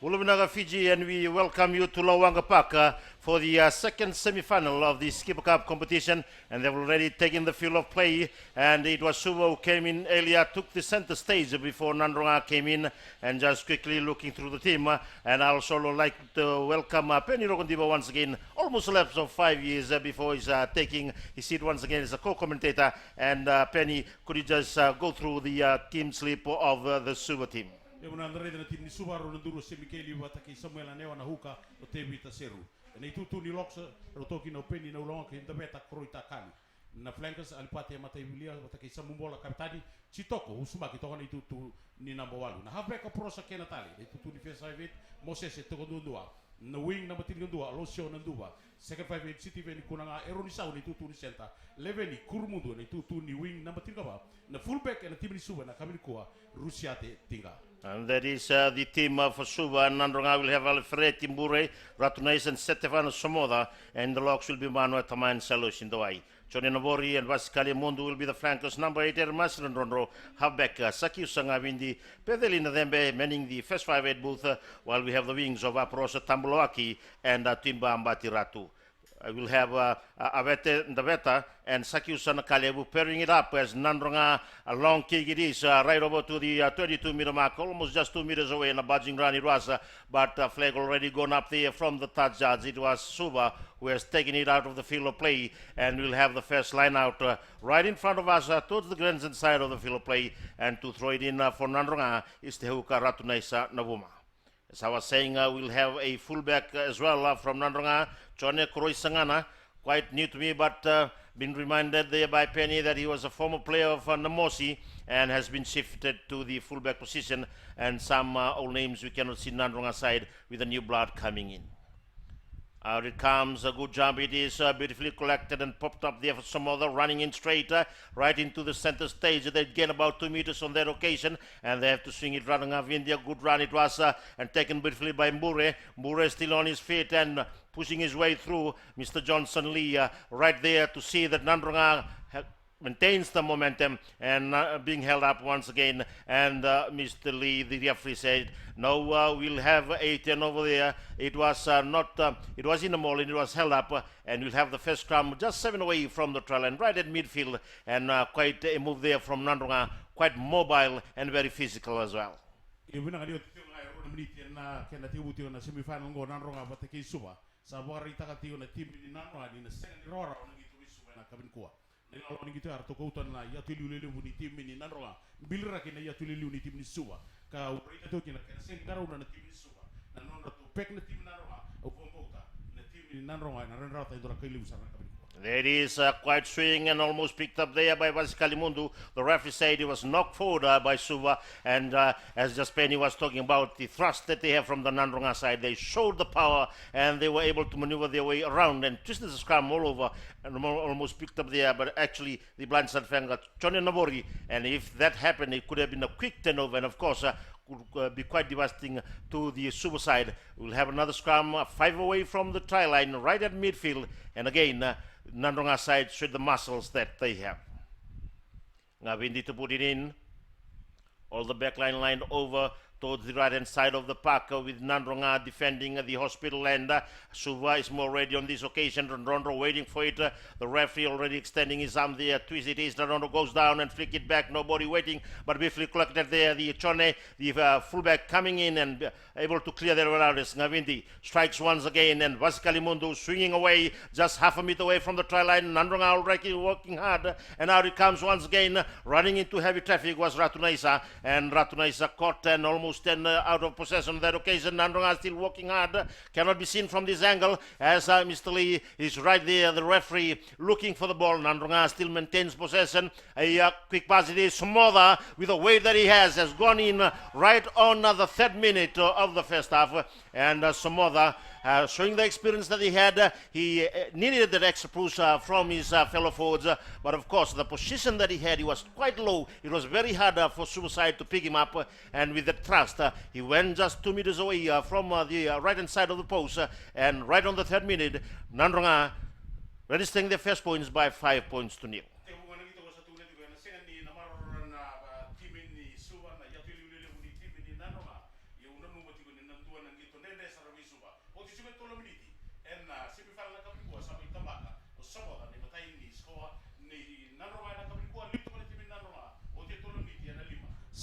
Ulubinaga Fiji, and we welcome you to Lawanga Park for the second semi-final of the Skipper Cup competition, and they've already taken the field of play, and it was Suva who came in earlier, took the center stage before Nadroga came in, and just quickly looking through the team, and I also like to welcome Penny Rogondiba once again, almost a lapse of 5 years before he's taking his seat once again as a co-commentator, and Penny, could you just go through the team sleep of the Suva team? Una andrei na tini Suva ro nduru semikeli wata ki Samuel Anewa na huka o tevi ta seru. Na itu ni loksa ro toki no Penny na ulonga ki ndabeta kroita kali. Na flankers alipate mata ibilia wata ki Samumbola kapitani Chitoko usuma ki tokona itu ni number 1. Na halfback prosa kena tali. Itu ni first five Moses e toko dua. Na wing number 3 dua Losio na dua. Second five City veni kunanga Eronisau ni itu ni center. Leveni Kurmudu ni itu ni wing number 3 ba. Na fullback na timi Suva na kamili koa Rusiate tinga. And that is the team for Suva. Nadroga will have Alfred Timbure, Ratunais and Stefano Somoda, and the locks will be Manuel Taman Salos in the way. Johnny Nabori and Vascali Mundu will be the flankers. Number 8, Ermas Rondro, halfback Saki Sangavindi, Pedelina Dembe, manning the first 5-8 booth, while we have the wings of Aprosa Tambuloaki and Timba Ambati Ratu. I will have Avete Ndaveta and Sakyusan Kalebu pairing it up as Nadroga a long kick it is right over to the 22-meter mark, almost just 2 meters away in a budging run it was, but flag already gone up there from the third judge. It was Suva who has taken it out of the field of play, and we'll have the first line out right in front of us towards the grandstand side of the field of play, and to throw it in for Nadroga is Tehuka Ratunaisa Navuma. As I was saying, we'll have a fullback as well from Nadroga, Chone Kroi Sangana, quite new to me, but been reminded there by Penny that he was a former player of Namosi and has been shifted to the fullback position, and some old names we cannot see Nadroga side with the new blood coming in. Out it comes, a good jump it is, beautifully collected and popped up there for some other, running in straight, right into the center stage. They gain about 2 meters on that occasion, and they have to swing it running off India. Good run it was, and taken beautifully by Mbure. Mbure still on his feet and pushing his way through. Mr. Johnson Lee right there to see that Nadroga maintains the momentum and being held up once again, and Mr. Lee, the referee, said no, we'll have a 10 over there. It was it was in the mall and it was held up, and we'll have the first scrum just 7 away from the trail and right at midfield, and quite a move there from Nadroga, quite mobile and very physical as well. Ni kita harus kau na ya tuli lele buni tim ni Nadroga bilra kena ya tuli lele tim ni Suva ka urita tu kena sen karo na tim ni Suva na non tu pek na tim Nadroga o pomota na tim ni Nadroga na ren rata indora kailu sana kabin. There is quite swing and almost picked up there by Vascali Mundu. The referee said he was knocked forward by Suva, and as just Penny was talking about the thrust that they have from the Nadroga side, they showed the power and they were able to maneuver their way around and twisted the scrum all over and almost picked up there, but actually the blindside fan got Johnny Nabori, and if that happened it could have been a quick turnover, and of course could be quite devastating to the Suva side. We'll have another scrum 5 away from the try line right at midfield, and again Nadroga side showed the muscles that they have. Ngavindi to put it in. All the back line lined over towards the right hand side of the park with Nadroga defending the hospital, and Suva is more ready on this occasion. Rondo waiting for it. The referee already extending his arm there. Twist it is. Rondo goes down and flick it back. Nobody waiting, but briefly collected there. The Chone, the fullback coming in and able to clear their awareness. Ngavindi strikes once again, and Vascali Mundu swinging away just half a meter away from the try line. Nadroga already working hard, and out it comes once again. Running into heavy traffic was Ratunaisa, and Ratunaisa caught and almost out of possession on that occasion. Nadroga still working hard, cannot be seen from this angle as Mr. Lee is right there, the referee looking for the ball. Nadroga still maintains possession. A quick pass it is. Smother, with the weight that he has gone in right on the 3rd minute of the first half, and Smother showing the experience that he had. He needed that extra push from his fellow forwards, but of course the position that he had, he was quite low. It was very hard for Suicide to pick him up, and with the thrust he went just 2 meters away from the right hand side of the post, and right on the 3rd minute Nadroga registering their first points by 5 points to 0.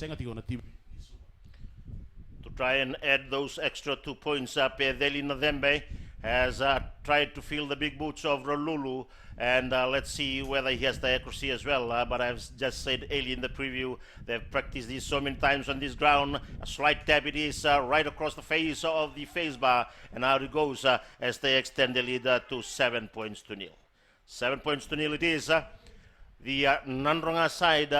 senga tiko na timu to try and add those extra 2 points. Pedeli Nadembe has tried to fill the big boots of Rolulu, and let's see whether he has the accuracy as well. But I've just said early in the preview, they've practiced this so many times on this ground. A slight tap it is right across the face of the face bar, and out it goes as they extend the lead to 7 points to nil. 7 points to nil it is. The Nandronga side,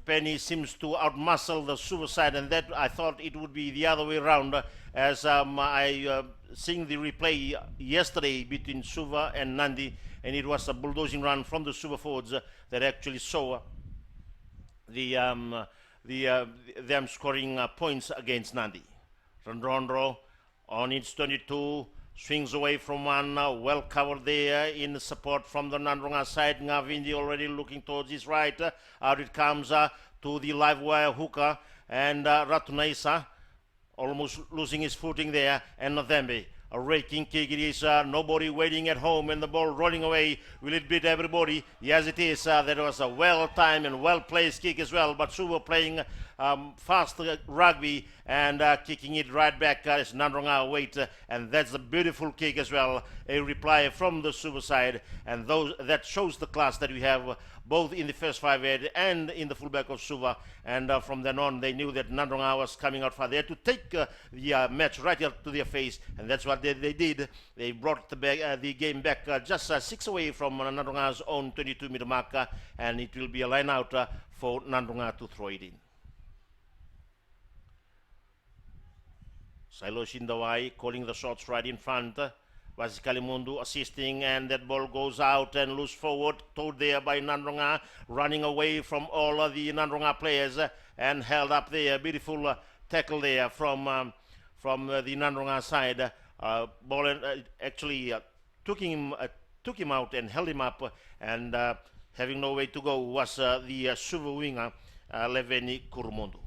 Penny seems to outmuscle the Suva side, and that I thought it would be the other way around. As I seeing the replay yesterday between Suva and Nandi, and it was a bulldozing run from the Suva forwards that actually saw them scoring points against Nandi. Rondro on its 22. Swings away from one, well covered there in support from the Nandronga side. Ngavindi already looking towards his right. Out it comes to the live wire hooker, and Ratunaisa almost losing his footing there, and Nodembe. A raking kick it is, nobody waiting at home, and the ball rolling away. Will it beat everybody? Yes, it is. That was a well-timed and well-placed kick as well, but Suva playing fast rugby and kicking it right back as Nandronga wait, and that's a beautiful kick as well. A reply from the Suva side, and that shows the class that we have both in the first 5-8 and in the fullback of Suva. And from then on, they knew that Nandronga was coming out far there to take the match right up to their face, and that's what they did. They brought the game back just 6 away from Nandronga's own 22-meter marker, and it will be a line out for Nandronga to throw it in. Silo Shindawai calling the shots right in front. Vasikali Mundu assisting, and that ball goes out and loose forward, towed there by Nandronga, running away from all of the Nandronga players, and held up there. Beautiful tackle there from the Nandronga side. Ball actually took him out and held him up, and having no way to go was the Suva winger, Leveni Kurumundu.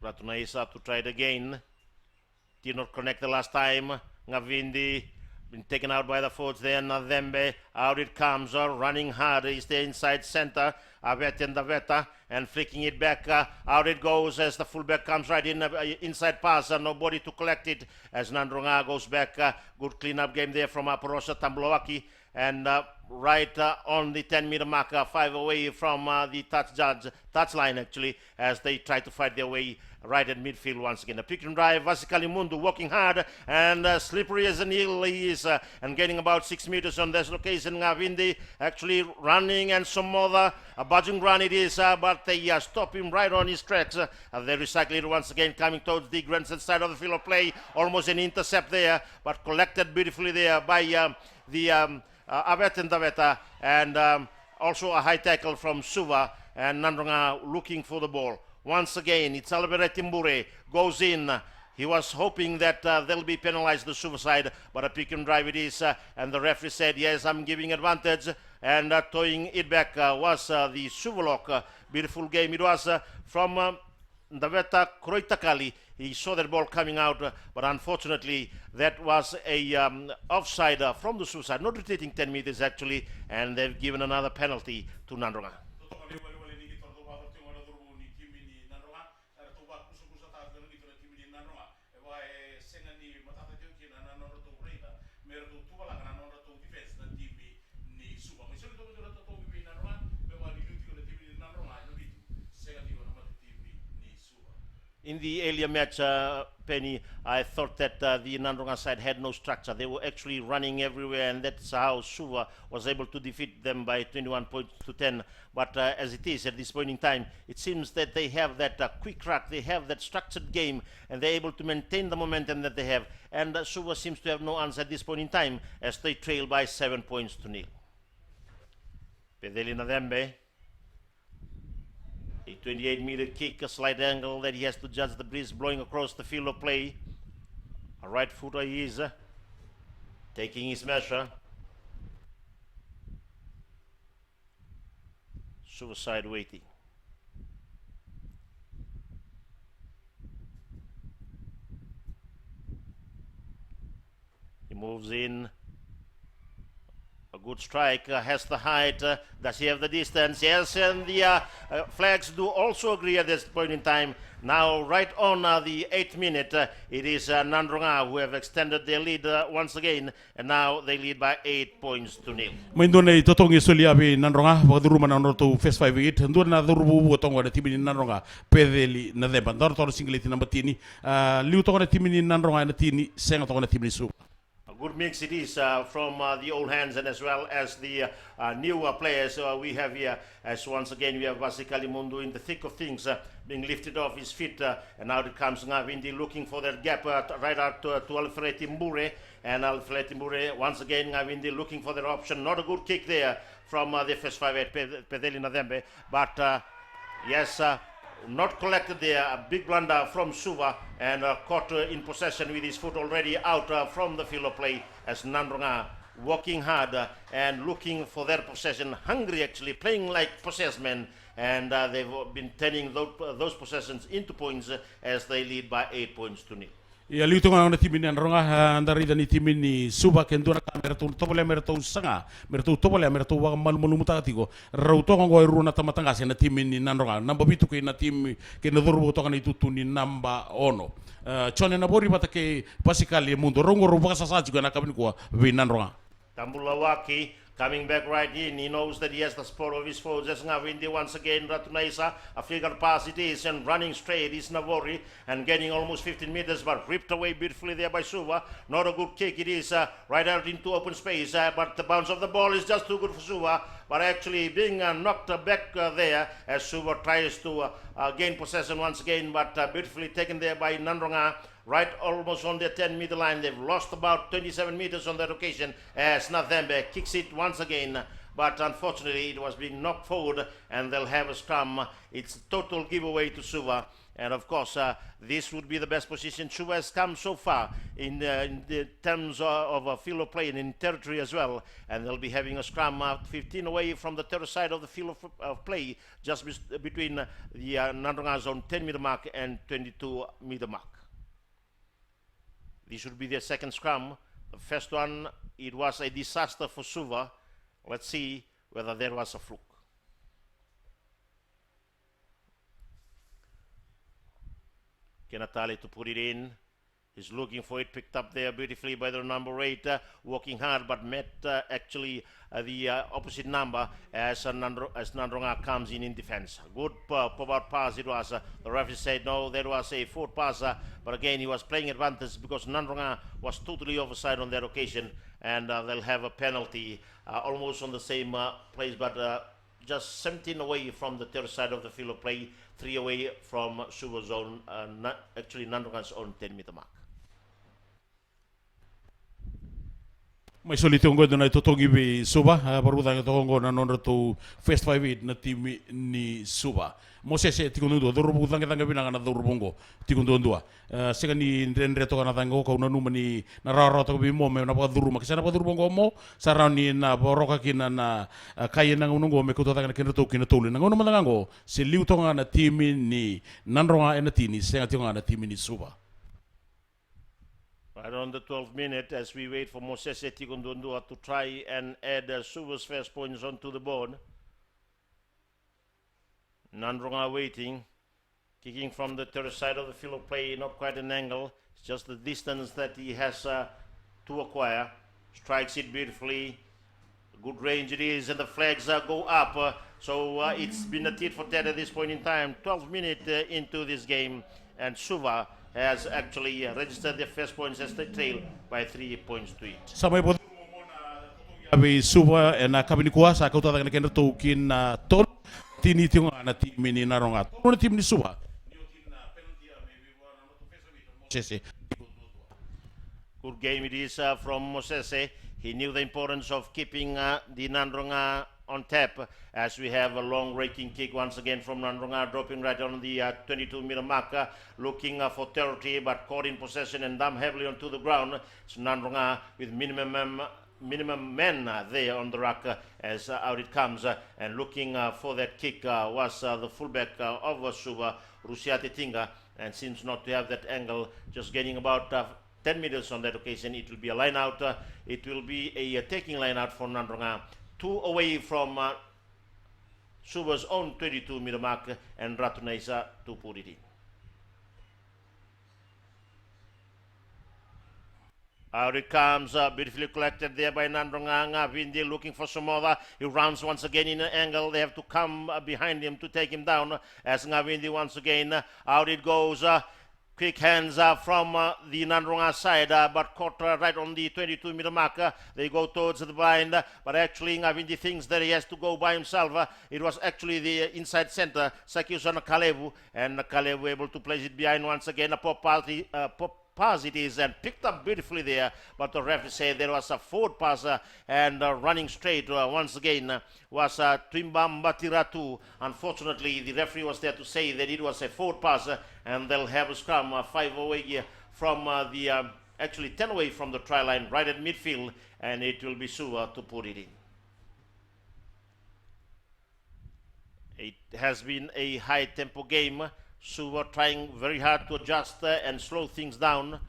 Ratunaisa to try it again. Did not connect the last time. Ngavindi been taken out by the forwards there. Nadembe, out it comes, running hard. Is the inside center. Aveta and flicking it back. Out it goes as the fullback comes right in. Inside pass, nobody to collect it as Nandronga goes back. Good clean-up game there from Aparosha Tamblowaki. And right on the 10-meter marker, 5 away from the touch line actually, as they try to fight their way right at midfield once again. A pick and drive, Vasikali Mundu working hard and slippery as an eel he is, and getting about 6 meters on this location. Ngavindi actually running, and some other a budging run it is, but they stop him right on his tracks. They recycle it once again, coming towards the grandstand side of the field of play. Almost an intercept there, but collected beautifully there by the Avet and Daveta, and also a high tackle from Suva, and Nandronga looking for the ball. Once again, it's Albert Timbure, goes in. He was hoping that they'll be penalized the Suva side, but a pick and drive it is, and the referee said, yes, I'm giving advantage, and towing it back was the Suvalok. Beautiful game it was from Daveta Kroitakali. He saw that ball coming out, but unfortunately that was a offside from the Suva side, not rotating 10 meters actually, and they've given another penalty to Nandronga. In the earlier match, Penny, I thought that the Nandronga side had no structure. They were actually running everywhere, and that's how Suva was able to defeat them by 21 points to 10. But as it is at this point in time, it seems that they have that quick crack, they have that structured game, and they're able to maintain the momentum that they have. And Suva seems to have no answer at this point in time, as they trail by 7 points to nil. Pedeli Nadembe. A 28-meter kick, a slight angle that he has to judge the breeze blowing across the field of play. A right footer he is, taking his measure. Suicide waiting. He moves in. A good strike, has the height, does he have the distance? Yes, and the flags do also agree at this point in time. Now, right on the 8th minute, it is Nadroga who have extended their lead once again, and now they lead by 8 points to nil. Maindona I totongi soli abi Nadroga wakaduruma na noto first 5-8 ndura na dhurubu watonga na timini Nadroga pedeli na deba ndora toro singleti na batini liu tonga na timini Nadroga na tini senga tonga na timini Suva. A good mix it is from the old hands and as well as the newer players we have here. As once again we have Vasikali Mundu in the thick of things, being lifted off his feet, and now it comes Ngavindi looking for that gap right out to Alfredi Mbure, and Alfredi Mbure once again Ngavindi looking for that option. Not a good kick there from the first 5-8 Pedeli Nadembe, but yes, not collected there. A big blunder from Suva, and caught in possession with his foot already out from the field of play, as Nadroga working hard and looking for their possession, hungry actually, playing like possessed men, and they've been turning those possessions into points as they lead by 8 points to nil. Ia liu tonga na timini Nadroga andari da ni timini Suva kendura ka merto topole merto sanga merto topole merto wa malu mutatiko rau tonga go iruna tamatanga se na timini Nadroga namba bitu ke na timi ke na durbo tonga ni tutuni namba ono chone na bori bata ke pasikali mundo rongo roba sasa juga na kabini ko vi Nadroga. Tambulawaki coming back right in, he knows that he has the spot of his foes. As Ngavindi once again, Ratunaisa, a figure pass it is, and running straight is Navori, and getting almost 15 meters, but ripped away beautifully there by Suva. Not a good kick, it is right out into open space, but the bounce of the ball is just too good for Suva, but actually being knocked back there as Suva tries to gain possession once again, but beautifully taken there by Nadroga. Right almost on the 10-meter line. They've lost about 27 meters on that occasion as Nadembe kicks it once again, but unfortunately it was being knocked forward, and they'll have a scrum. It's a total giveaway to Suva, and of course this would be the best position Suva has come so far in the terms of field of play and in territory as well, and they'll be having a scrum 15 away from the terror side of the field of play, just between the Nadroga zone 10-meter mark and 22-meter mark. This should be their second scrum. The first one, it was a disaster for Suva. Let's see whether there was a fluke. Kenatali to put it in. He's looking for it, picked up there beautifully by the number 8, working hard, but met actually the opposite number as Nadroga comes in defense. Good pop-out pass it was. The referee said no, there was a forward pass, but again he was playing advantage because Nadroga was totally offside on that occasion, and they'll have a penalty almost on the same place, but just 17 away from the third side of the field of play, 3 away from Suva's zone, actually Nadroga's own 10-meter mark. Mai soli tongo na totongi bi Suva baruda nga tongo na nonra to first 5-8 na timi ni Suva Moses tikundo do rubu tanga bina na do rubongo tikundo ndua seka ni ndendre to na tango ko na numani na raro to bi mo me na pa duruma kisana pa durubongo mo sarani na boroka kina na kaya na ngungo me ko to tanga kina to kina tole na ngono mandango se liu tonga na timi ni Nadroga na tini seka tonga na timi ni Suva. Right on the 12th minute, as we wait for Moses Tikundundua to try and add Suva's first points onto the board. Nadroga waiting, kicking from the third side of the field of play, not quite an angle. It's just the distance that he has to acquire. Strikes it beautifully. Good range it is, and the flags go up. So it's been a tit for tat at this point in time. 12 minutes into this game, and Suva has actually registered their first points as they trail by 3 points to each. Samay po abi Suva na kabini kuwa sa kauta na kenda tokin na tol tini tingo na timi ni Nadroga tol na timi ni Suva. Good game it is from Mosese. He knew the importance of keeping the Nadroga on tap, as we have a long raking kick once again from Nadroga, dropping right on the 22-meter marker, looking for territory, but caught in possession and dumped heavily onto the ground. It's Nadroga with minimum men there on the rack as out it comes, and looking for that kick was the fullback of Suva, Rusiati Tinga, and seems not to have that angle, just getting about 10 meters on that occasion. It will be a line out. It will be a taking line out for Nadroga. 2 away from Suva's own 22-meter mark, and Ratunesa to put it in. Out it comes, beautifully collected there by Nadroga. Vindi looking for some other. He runs once again in an angle. They have to come behind him to take him down. As Ngavindi once again, out it goes. Quick hands from the Nadroga side, but caught right on the 22-meter marker. They go towards the blind, but actually Ngavindi thinks that he has to go by himself. It was actually the inside center, Sakyusan Kalevu, and Kalevu able to place it behind once again. A pop pass it is, and picked up beautifully there, but the referee said there was a forward pass, and running straight once again was Twimbamba Tiratu. Unfortunately, the referee was there to say that it was a forward pass, and they'll have a scrum 5 away from actually 10 away from the try line, right at midfield, and it will be Suva to put it in. It has been a high tempo game. Suva trying very hard to adjust and slow things down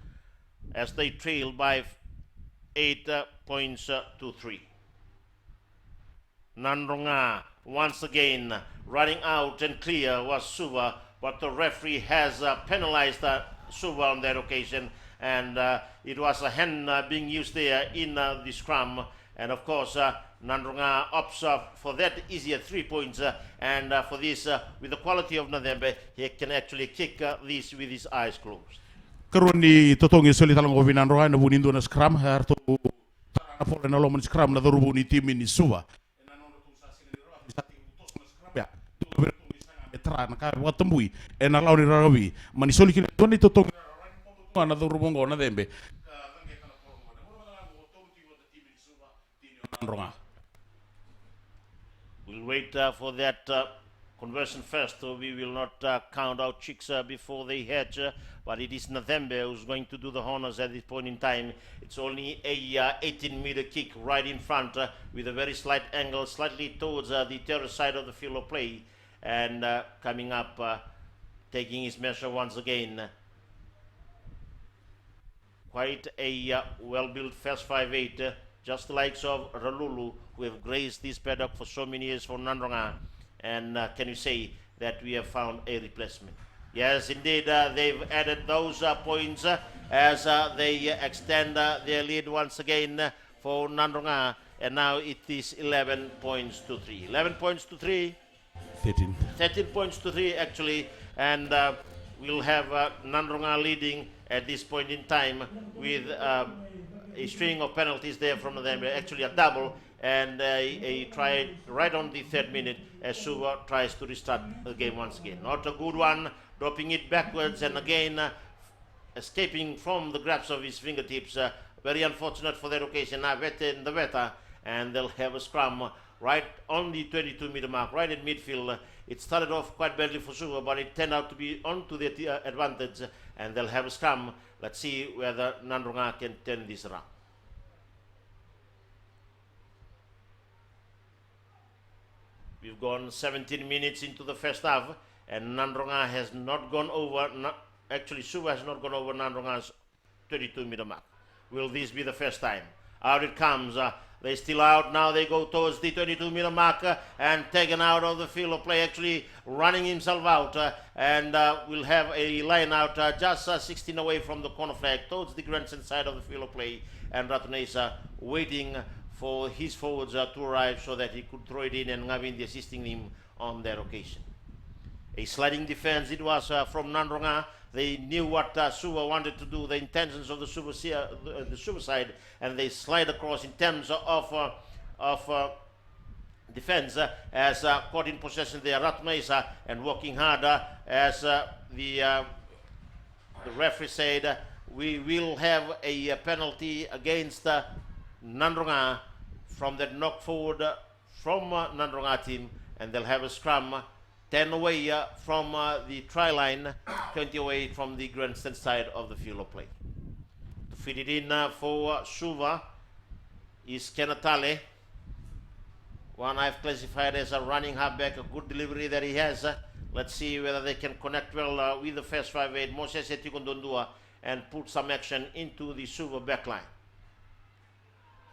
as they trail by 8 points to 3. Nadroga once again running out and clear was Suva, but the referee has penalized Suva on that occasion, and it was a hand being used there in the scrum, and of course Nadroga opts for that easier 3 points, and for this, with the quality of Nadembe, he can actually kick this with his eyes closed. Karuni totongi soli talang ovi Nadroga na bunindo na scrum harto tarana pole na lomon scrum na dorubu ni tim ni Suva. Ya, tu betra na ka watambui na launi rawi mani soli kini toni totongi na dorubu ngo na Dembe. Nadroga. We'll wait for that conversion first, so we will not count out chicks before they hatch, but it is Nadembe who's going to do the honors at this point in time. It's only a 18-meter kick right in front with a very slight angle, slightly towards the terrace side of the field of play, and coming up, taking his measure once again. Quite a well-built fast 5'8", just the likes of Ralulu, who have graced this paddock for so many years for Nadroga. And can you say that we have found a replacement? Yes, indeed, they've added those points as they extend their lead once again for Nadroga. And now it is 11 points to 3. 11 points to 3. 13. 13 points to 3, actually. And we'll have Nadroga leading at this point in time with a string of penalties there from them, actually a double, and a try right on the 3rd minute as Suva tries to restart the game once again. Not a good one, dropping it backwards and again escaping from the grasp of his fingertips. Very unfortunate for that occasion. Now Vete in the Veta, and they'll have a scrum right on the 22-meter mark, right at midfield. It started off quite badly for Suva, but it turned out to be onto their advantage, and they'll have a scrum. Let's see whether Nadroga can turn this around. We've gone 17 minutes into the first half, and Nadroga has not gone over, actually Suva has not gone over Nadroga's 22-meter mark. Will this be the first time? Out it comes. They're still out. Now they go towards the 22-meter marker and taken out of the field of play, actually running himself out. And we'll have a line out just 16 away from the corner flag towards the grandstand side of the field of play. And Ratunesa waiting for his forwards to arrive so that he could throw it in, and Ngavindi assisting him on that occasion. A sliding defense it was from Nadroga. They knew what Suva wanted to do, the intentions of the Suva side, and they slide across in terms of defense as caught in possession there, Ratunesa, and working harder as the referee said, we will have a penalty against Nadroga from that knock forward from Nadroga team, and they'll have a scrum 10 away from the try line, 20 away from the grandstand side of the field of play. To feed it in for Suva is Kenatale, one I've classified as a running halfback, a good delivery that he has. Let's see whether they can connect well with the first 5'8", Moses Etikondondua, and put some action into the Suva backline.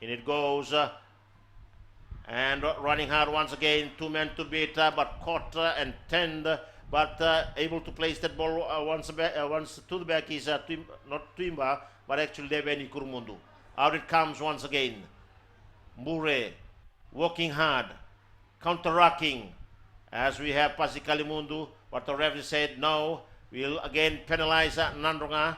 In it goes, and running hard once again, 2 men to beat, but caught and turned, but able to place that ball once to the back is not Twimba, but actually Deveni Kurmundu. Out it comes once again. Mure working hard, counter-rocking, as we have Pasi Kalimundu, but the referee said no, we'll again penalize Nadroga.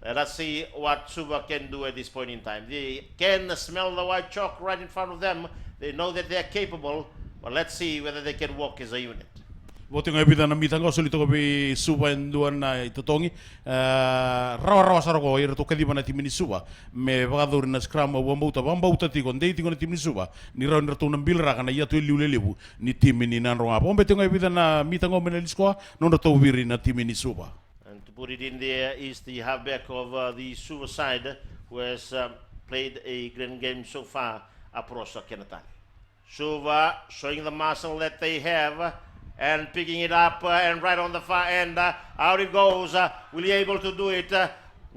Let us see what Suva can do at this point in time. They can smell the white chalk right in front of them. They know that they are capable, but let's see whether they can work as a unit. Voting ebida na mitanga so lito be Suva enduan na itotongi rawa saroko ira to kadiba na timini Suva me vagador na scrum wambauta ti kon dei kon timini Suva ni raw to na bilra kana ya to liulelebu ni timini Nadroga pombe tengo ebida na mitanga menelisko no to wiri na timini Suva. And to put it in there is the halfback of the Suva side, who has played a great game so far, Aprosa Kenatani. Suva showing the muscle that they have and picking it up and right on the far end. Out it goes. Will he able to do it?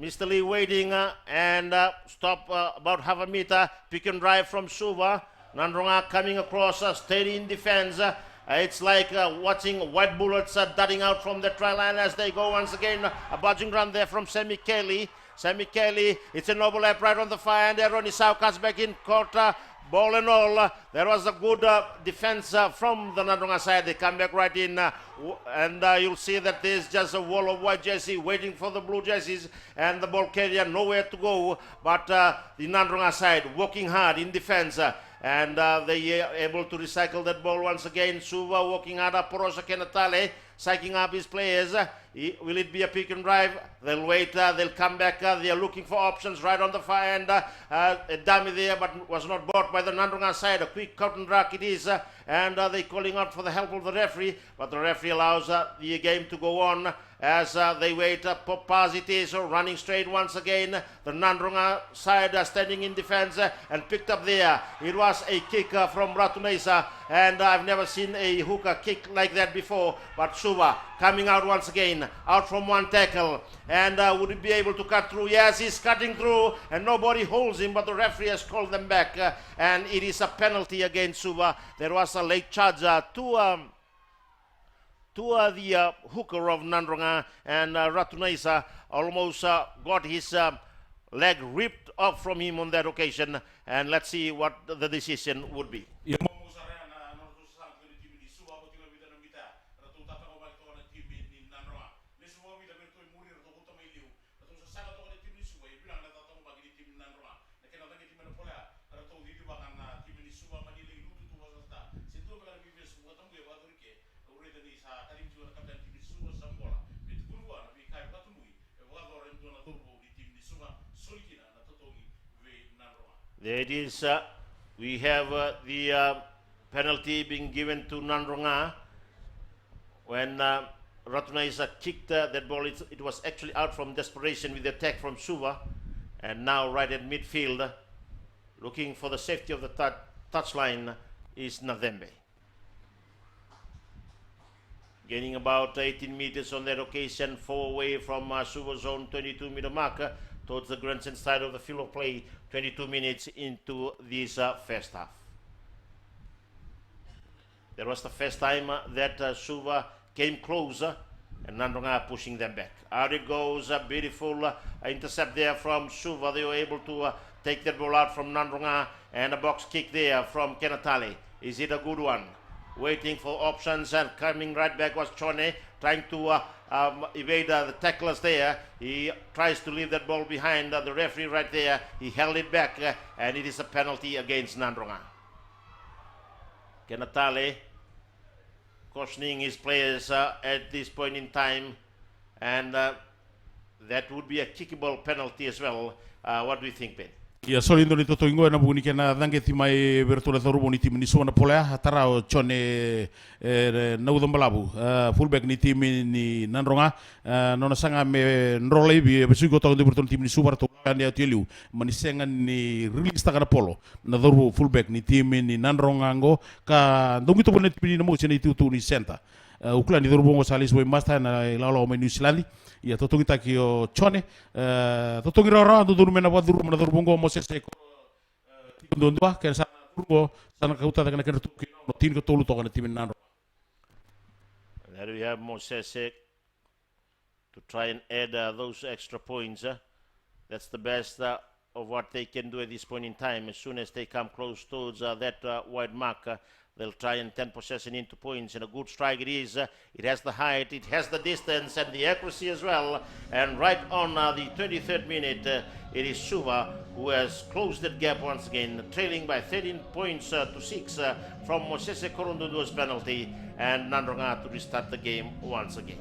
Mr. Lee waiting and stop about half a meter. Pick and drive from Suva. Nadroga coming across, steady in defense. It's like watching white bullets darting out from the try line as they go once again. A budging run there from Sammy Kelly. Sammy Kelly, it's an overlap right on the far end. Ronnie Sau cuts back in quarter. Ball and all, there was a good defense from the Nadroga side. They come back right in, and you'll see that there's just a wall of white jersey waiting for the blue jerseys, and the ball carrier nowhere to go. But the Nadroga side working hard in defense, and they are able to recycle that ball once again. Suva working hard, Porosa Kenatale psyching up his players. Will it be a pick and drive? They'll wait, they'll come back, they are looking for options right on the far end. A dummy there, but was not bought by the Nadroga side. A quick cut and rack it is, and they're calling out for the help of the referee, but the referee allows the game to go on as they wait. Popaz it is, running straight once again. The Nadroga side standing in defense and picked up there. It was a kick from Ratunesa, and I've never seen a hooker kick like that before, but Suva coming out once again, out from one tackle, and would he be able to cut through? Yes, he's cutting through, and nobody holds him, but the referee has called them back, and it is a penalty against Suva. There was a late charge to the hooker of Nadroga, and Ratunesa almost got his leg ripped off from him on that occasion, and let's see what the decision would be. There it is. We have the penalty being given to Nadroga when Ratunesa kicked that ball. It was actually out from desperation with the attack from Suva, and now right at midfield, looking for the safety of the touchline is Navembe. Gaining about 18 meters on that occasion, 4 away from Suva's own 22-meter marker towards the grandstand side of the field of play, 22 minutes into this first half. There was the first time that Suva came closer, and Nadroga pushing them back. Out it goes, a beautiful intercept there from Suva. They were able to take that ball out from Nadroga, and a box kick there from Kenatale. Is it a good one? Waiting for options, and coming right back was Chone, trying to evade the tacklers there. He tries to leave that ball behind the referee right there. He held it back, and it is a penalty against Nadroga. Kenatale cautioning his players at this point in time, and that would be a kickable penalty as well. What do you think, Ben? Ia solindo ni toto ingoa na buni kena dange ti mai bertula thorubo ni timi ni sona polea hatara o chone na udombalabu fullback ni timi ni Nadroga nona sanga me nrole bi besu go to bertula timi ni super to kan ya teliu mani senga ni release ta kana polo na thorubo fullback ni timi ni Nadroga ngo ka ndongi to bone timi ni mo chene tu ni center ukula ni thorubo ngo salis we master na lalo me New Zealand ia totongi taki o Chone totongi rara tuturu mena waduru mana turbongo Moses ko tikundondua kena sana turbo sana kauta kena kena tuki no tin ko tolu tokana timin Nandronga. There we have Moses to try and add those extra points. That's the best of what they can do at this point in time. As soon as they come close towards that wide mark, they'll try and turn possession into points. And a good strike it is. It has the height, it has the distance, and the accuracy as well. And right on the 23rd minute, it is Suva who has closed that gap once again, trailing by 13 points to 6 from Moses Korondundu's penalty, and Nadroga to restart the game once again.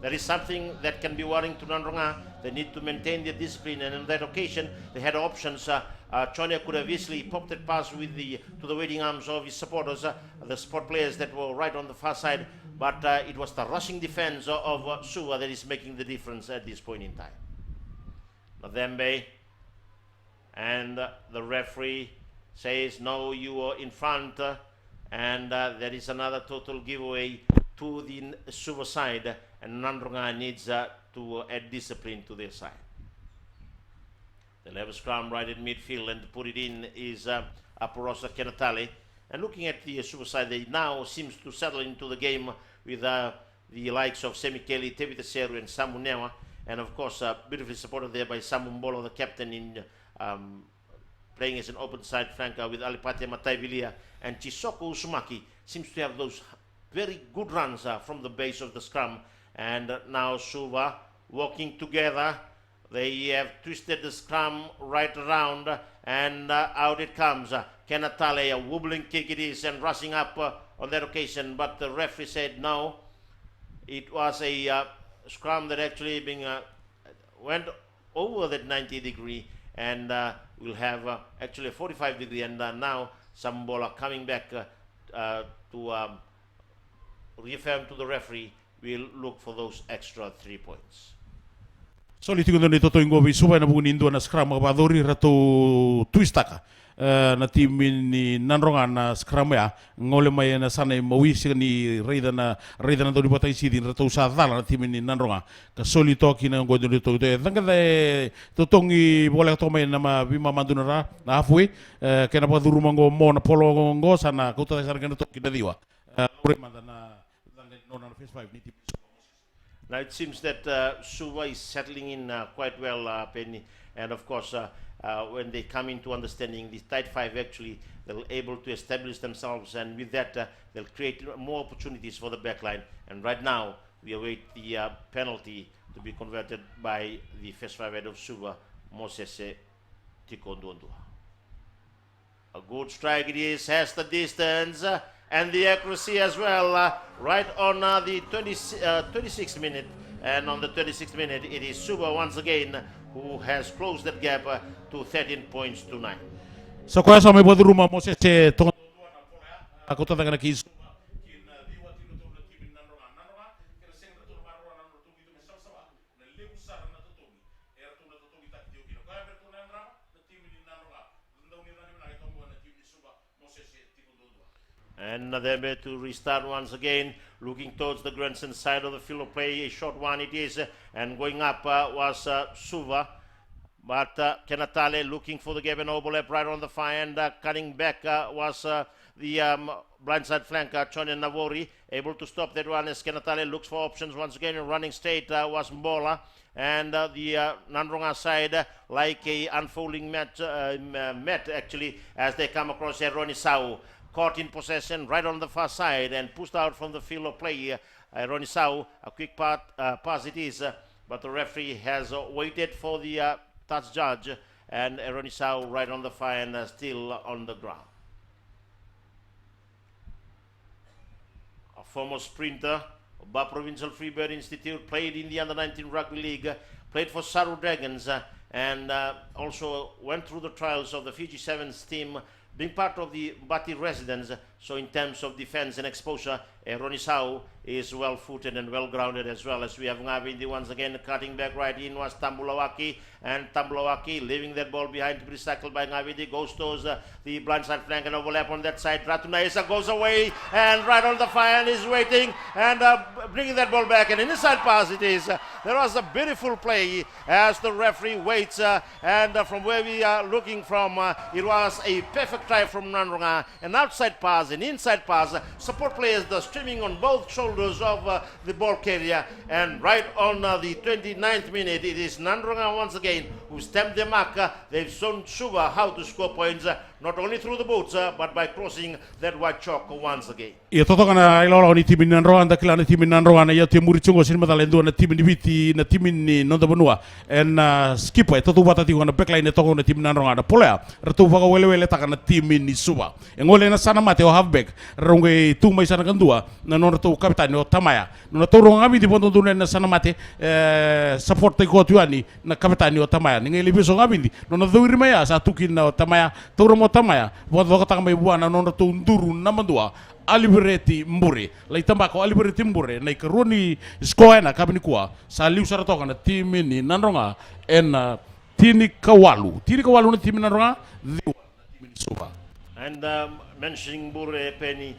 That is something that can be worrying to Nadroga. They need to maintain their discipline, and on that occasion they had options. Chone could have easily popped it pass to the waiting arms of his supporters, the support players that were right on the far side, but it was the rushing defense of Suva that is making the difference at this point in time. Nadembe, and the referee says no, you are in front, and there is another total giveaway to the Suva side, and Nadroga needs to add discipline to their side. They'll have a scrum right in midfield, and to put it in is Aporosa Kenatale. And looking at the Suva side, they now seems to settle into the game with the likes of Semikeli, Tevita Seru, and Samu Newa, and of course beautifully supported there by Samu Mbolo, the captain, in playing as an open side flanker with Alipate Mataivilia, and Chisoko Usumaki seems to have those very good runs from the base of the scrum. And now Suva walking together. They have twisted the scrum right around, and out it comes. Kenatale, a wobbling kick it is, and rushing up on that occasion, but the referee said no. It was a scrum that actually went over that 90-degree, and will have actually a 45-degree, and now Sambola coming back to reaffirm to the referee, will look for those extra 3 points. So li tingo ni toto ingo Suva na bugun indo na scrum abadori rato twistaka na tim ni Nandronga na scrum ya ngole mai na sana mawisi ni reida na doni bota isi din rato sa dala na tim ni Nandronga ka soli toki na ngo ni to tanga de totongi bola to mai na ma bima mandunara na halfway kena baduru mango mo na polo ngo sana kota sa kana toki na diwa lore manda na no na face 5 ni tim. Now it seems that Suva is settling in quite well, Penny, and of course when they come into understanding the tight five, actually they're able to establish themselves, and with that they'll create more opportunities for the backline. And right now we await the penalty to be converted by the first five head of Suva, Moses Tikondondua. A good strike it is, has the distance and the accuracy as well, right on the 26th minute. And on the 26th minute, it is Suva once again who has closed that gap to 13 points to 9. So kwa sa may buat rumah Moses tonga ako tanda kana kis and Nadembe to restart once again, looking towards the grandstand side of the field of play. A short one it is, and going up was Suva, but Kenatale looking for the Gavin overlap right on the far end. Cutting back was the blindside flanker Chone Navori, able to stop that one as Kenatale looks for options once again. Running straight was Mbola, and the Nandronga side like a unfolding mat actually, as they come across Ronnie Sau. Caught in possession right on the far side and pushed out from the field of play. Ronnie Sau, a quick pass it is, but the referee has waited for the touch judge, and Ronnie Sau right on the far end, still on the ground. A former sprinter, Ba Provincial Freebird Institute, played in the Under-19 Rugby League, played for Saru Dragons, and also went through the trials of the Fiji Sevens team, being part of the Bati residents. So in terms of defense and exposure, Ronisau is well-footed and well-grounded as well. As we have Ngavindi once again cutting back right in was Tambulawaki, and Tambulawaki leaving that ball behind to be tackled by Ngavindi, goes towards the blindside flank and overlap on that side. Ratunaisa goes away and right on the fire and is waiting and bringing that ball back, and an inside pass it is. There was a beautiful play as the referee waits and from where we are looking from, it was a perfect try from Nadroga, an outside pass, an inside pass. Support players the streaming on both shoulders of the ball carrier, and right on the 29th minute it is Nadroga once again who stamped the mark. They've shown Suva how to score points, not only through the boots but by crossing that white chalk once again. Ia toto kana ilolo ni timin Nadroga anda kila ni timin Nadroga na ia te muri chungo sin matalendo na timin viti na timin ni nonda bonua en skipper toto bata ti wana backline to na timin Nadroga na polea ratu faga wele takana timin ni Suva engole na sana mate o halfback ronge tu mai sana kandua na nona to kapitani o Tamaya nona to ronga mi di ponto na sana mate support ko tuani na kapitani o Tamaya ngeli biso ngabindi nona dhuiri maya sa tukin na Tamaya to mo Tamaya bodo ka mai buana nona to nduru na mandua Alibereti Mbure lai tambako Alibereti Mbure na ikaroni skoena kabini kuwa sa liu saratoka na timi ni Nadroga en tini kawalu na timi Nadroga timi Suva. And mentioning Mbure Penny,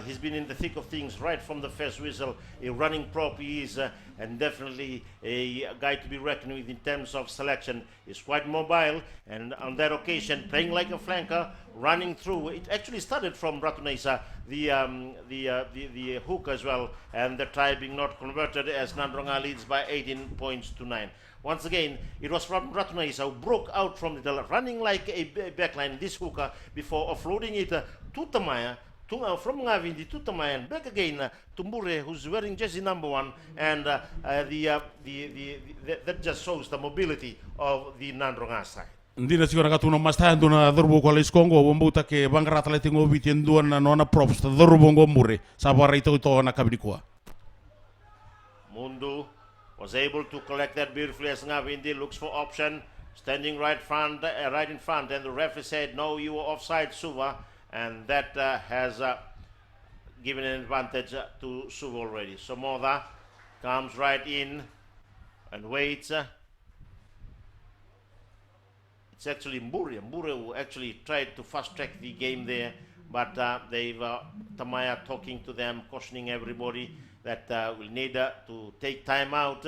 he's been in the thick of things right from the first whistle. A running prop he is, and definitely a guy to be reckoned with in terms of selection. He's quite mobile, and on that occasion, playing like a flanker, running through. It actually started from Ratunaisa, the hook as well, and the try being not converted as Nadroga leads by 18 points to 9. Once again, it was from Ratunaisa who broke out from the running like a backline, this hooker, before offloading it to Tamaya, from Ngavindi to Tamaya, and back again to Mbure, who's wearing jersey number 1, and that just shows the mobility of the Nadroga side. Ndina sigura katuna masta nduna dorbo ko les Kongo bombuta ke bangrata le tingo bitin duana nona props ta dorbo ngomure sabara ito na kabinikuwa. Mundu was able to collect that beautifully as Ngavindi looks for option, standing right in front, and the referee said, no, you were offside, Suva, and that has given an advantage to Suva already. So Moda comes right in and waits. It's actually Mbure who actually tried to fast track the game there, but they've Tamaya talking to them, cautioning everybody that we'll need to take time out.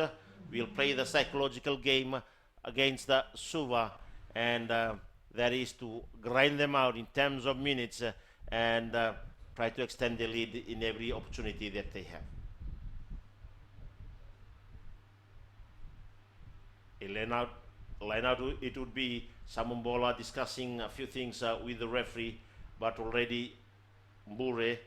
We'll play the psychological game against the Suva, and that is to grind them out in terms of minutes and try to extend the lead in every opportunity that they have. Line out it would be Samumbola discussing a few things with the referee, but already Mbure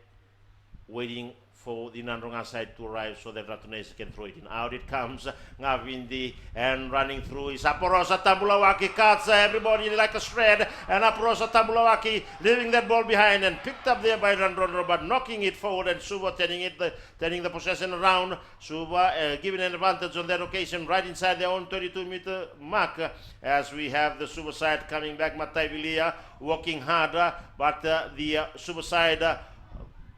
waiting for the Nadroga side to arrive so that Ratunaisa can throw it in. Out it comes, Ngavindi, and running through is Aporosa Tambulawaki, cuts everybody like a shred, and Aporosa Tambulawaki leaving that ball behind and picked up there by Nadroga, but knocking it forward, and Suva turning the possession around. Suva giving an advantage on that occasion right inside their own 32-meter mark, as we have the Suva side coming back. Matai Vilia working harder, but the Suva side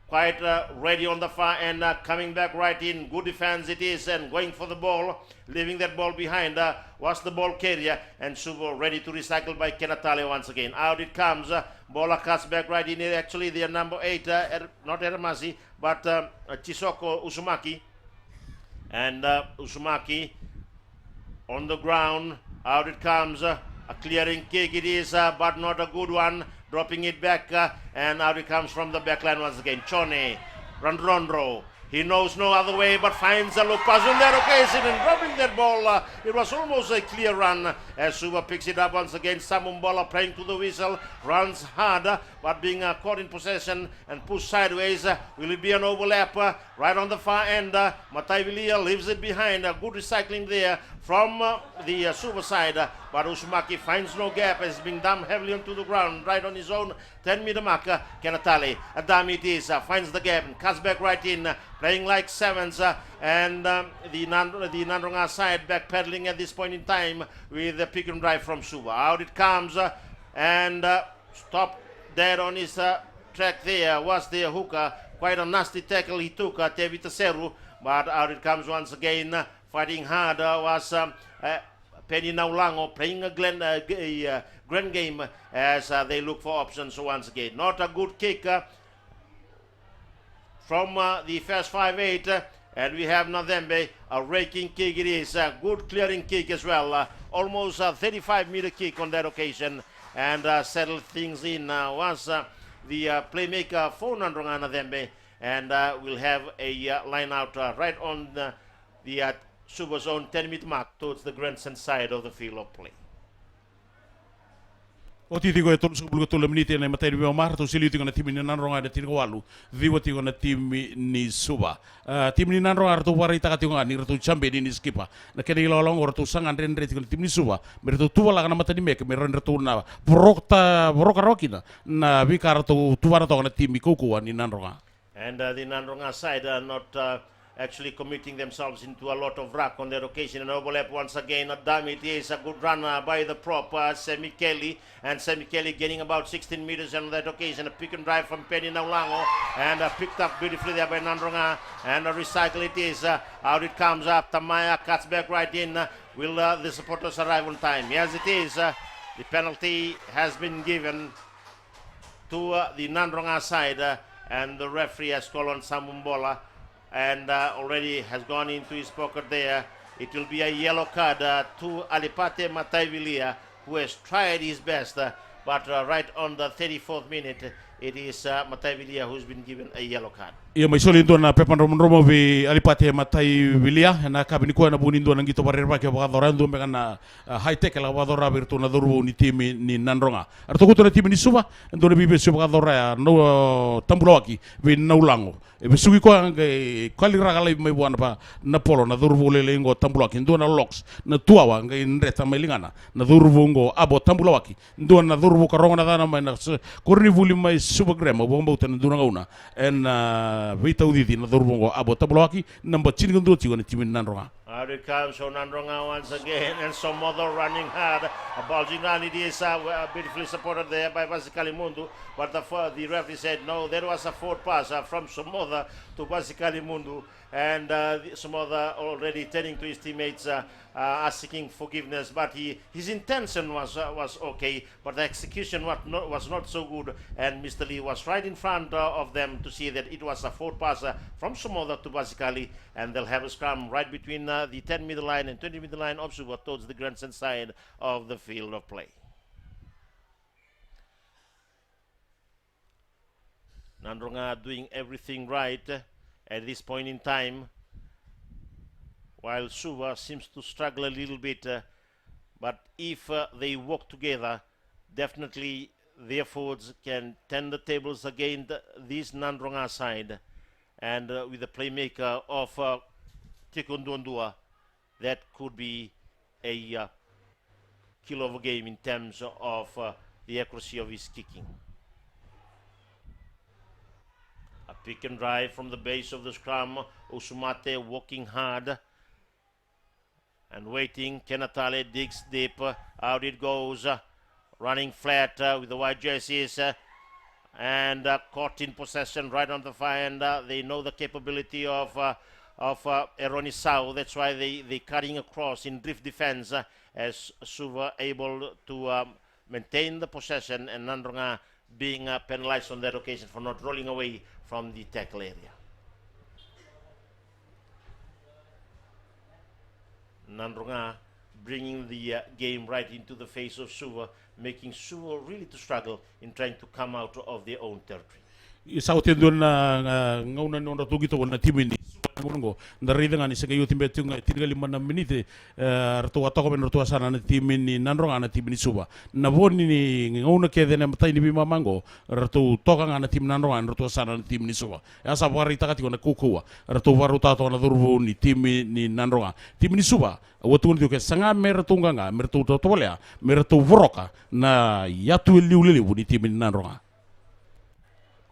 quite ready on the far end, coming back right in. Good defense it is, and going for the ball, leaving that ball behind was the ball carrier, and Suva ready to recycle by Kenatale once again. Out it comes, Bola cuts back right in. Actually, their number 8, not Eramasi, but Chisoko Usumaki, and Usumaki on the ground. Out it comes, a clearing kick it is, but not a good one. Dropping it back, and out it comes from the backline once again. Chone, Rondro. He knows no other way but finds a look pass on that occasion and dropping that ball. It was almost a clear run as Suva picks it up once again. Samumbola playing to the whistle, runs hard but being caught in possession and pushed sideways. Will it be an overlap right on the far end? Matai Vilia leaves it behind. Good recycling there from the Suva side, but Usumaki finds no gap as being dumped heavily onto the ground right on his own 10-meter marker. Kenatale, Adam it is, finds the gap and cuts back right in, playing like sevens, and the Nadroga side backpedaling at this point in time with the pick and drive from Suva. Out it comes, and stop dead on his track there was the hooker quite a nasty tackle he took, Tevi Taseru, but out it comes once again, fighting hard was Penny Naulango playing a grand game as they look for options once again. Not a good kick from the first 5-8, and we have Nadembe, a raking kick it is, a good clearing kick as well, almost a 35-meter kick on that occasion, and settled things in once the playmaker for Nadroga Nadembe, and we'll have a line out right on the Suva zone 10-meter mark towards the grandstand side of the field of play. O titi ko e tolu sepuluh tolu menit na materi wa mar to sili tinga na timi ni Nadroga de tinga walu viwa tinga na timi ni Suva timi ni Nadroga to wari taka tinga ni to chambe ni skipa na kene ilo long or to sangan ren re tinga timi ni Suva mer to tuwa la na matani mek mer ren to na broka rokina na vikar to tuwa to na timi kuku ni Nadroga. And the Nadroga side are not actually committing themselves into a lot of ruck on that occasion. An overlap once again. Damn, it is a good run by the prop, Semi Kelly. And Semi Kelly getting about 16 meters on that occasion. A pick and drive from Penny Naulango. And picked up beautifully there by Nadroga. And a recycle it is. Out it comes up. Tamaya cuts back right in. Will the supporters arrive on time? Yes, it is. The penalty has been given to the Nadroga side. And the referee has called on Samumbola. And already has gone into his pocket there. It will be a yellow card to Alipate Mataivilia, who has tried his best, but right on the 34th minute, it is Mataivilia who's been given a yellow card. Ia mai soli ndo na pepan romo vi Alipate Mataivilia na kabini ko na buni ndo na ngito barerba ke ba dorando me kana high tech la ba dora virtu na doru ni timi ni Nadroga. Arto kuto na timi ni Suva ndo na bibe Suva dora no tambulawaki vi Naulango. E besugi ko ngai kali ragala mai buana pa na polo na doru lele ngo tambulawaki ndo na locks na tuawa ngai ndreta mai lingana na doru ngo abo tambulawaki ndo na doru ka ronga na dana mai na korni vuli mai Suva grema bomba utan ndo na ngauna en vita uditi na doru ngo abo tambulawaki number 10 ndo tigo na timi Nadroga. Out it comes from Nadroga once again, and some other running hard. A bulging run, it is beautifully supported there by Basicali Mundu, but the referee said no, there was a forward pass from Somoda to Basicali Mundu, and Somoda already turning to his teammates, asking forgiveness, but his intention was okay, but the execution was not so good, and Mr. Lee was right in front of them to see that it was a forward pass from Somoda to Basicali, and they'll have a scrum right between the 10-meter line and 20-meter line of Suva towards the grandstand side of the field of play. Nadroga doing everything right at this point in time, while Suva seems to struggle a little bit, but if they work together, definitely their forwards can turn the tables against this Nadroga side, and with the playmaker of Tikondondua, that could be a kill of a game in terms of the accuracy of his kicking. A pick and drive from the base of the scrum. Usumate working hard and waiting. Kenatale digs deep. Out it goes. Running flat with the white jerseys. And caught in possession right on the far end. They know the capability of Eroni Sau. That's why they cutting across in drift defense as Suva able to maintain the possession, and Nadroga being penalized on that occasion for not rolling away from the tackle area. Nadroga bringing the game right into the face of Suva, making Suva really to struggle in trying to come out of their own territory. Sa utendo na ngauna no tugito na timini ngongo ndarida ngani sega yo timbe tunga 35 minute rto atoko ben rto sana na timini Nadroga na timini Suva na boni ni ngauna ke dena matai ni bima mango rto toka ngana tim Nadroga rto sana na timini Suva ya sa bari takati na kukua rto varu tato na durvu ni timini Nadroga timini Suva wotu ndio ke sanga mertunga nga mertu to tolea mertu vroka na yatu liulili ni timini Nadroga.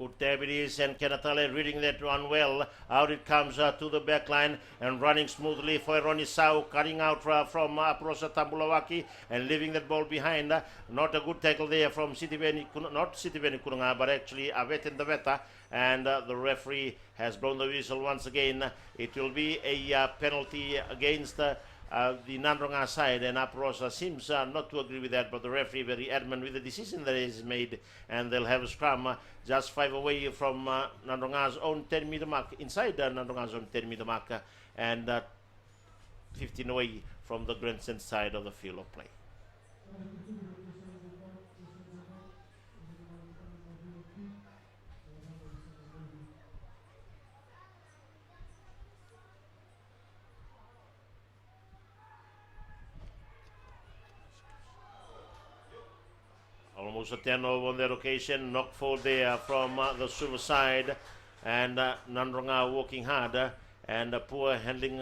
Utebiris and Kenatale reading that one well. Out it comes to the back line and running smoothly for Ronnie Sau, cutting out from Prosa Tambulawaki and leaving that ball behind. Not a good tackle there from not Sitiveni Kurunga, but actually Avet in the Veta. And the referee has blown the whistle once again. It will be a penalty against the Nadroga side, and Aprosa seems not to agree with that, but the referee very adamant with the decision that is made, and they'll have a scrum just 5 away from Nadroga's own 10-meter mark, inside Nadroga's own 10-meter mark, and 15 away from the grandstand side of the field of play. Almost a 10-over on that occasion. Knock forward there from the Suva side, and Nadroga working hard, and poor handling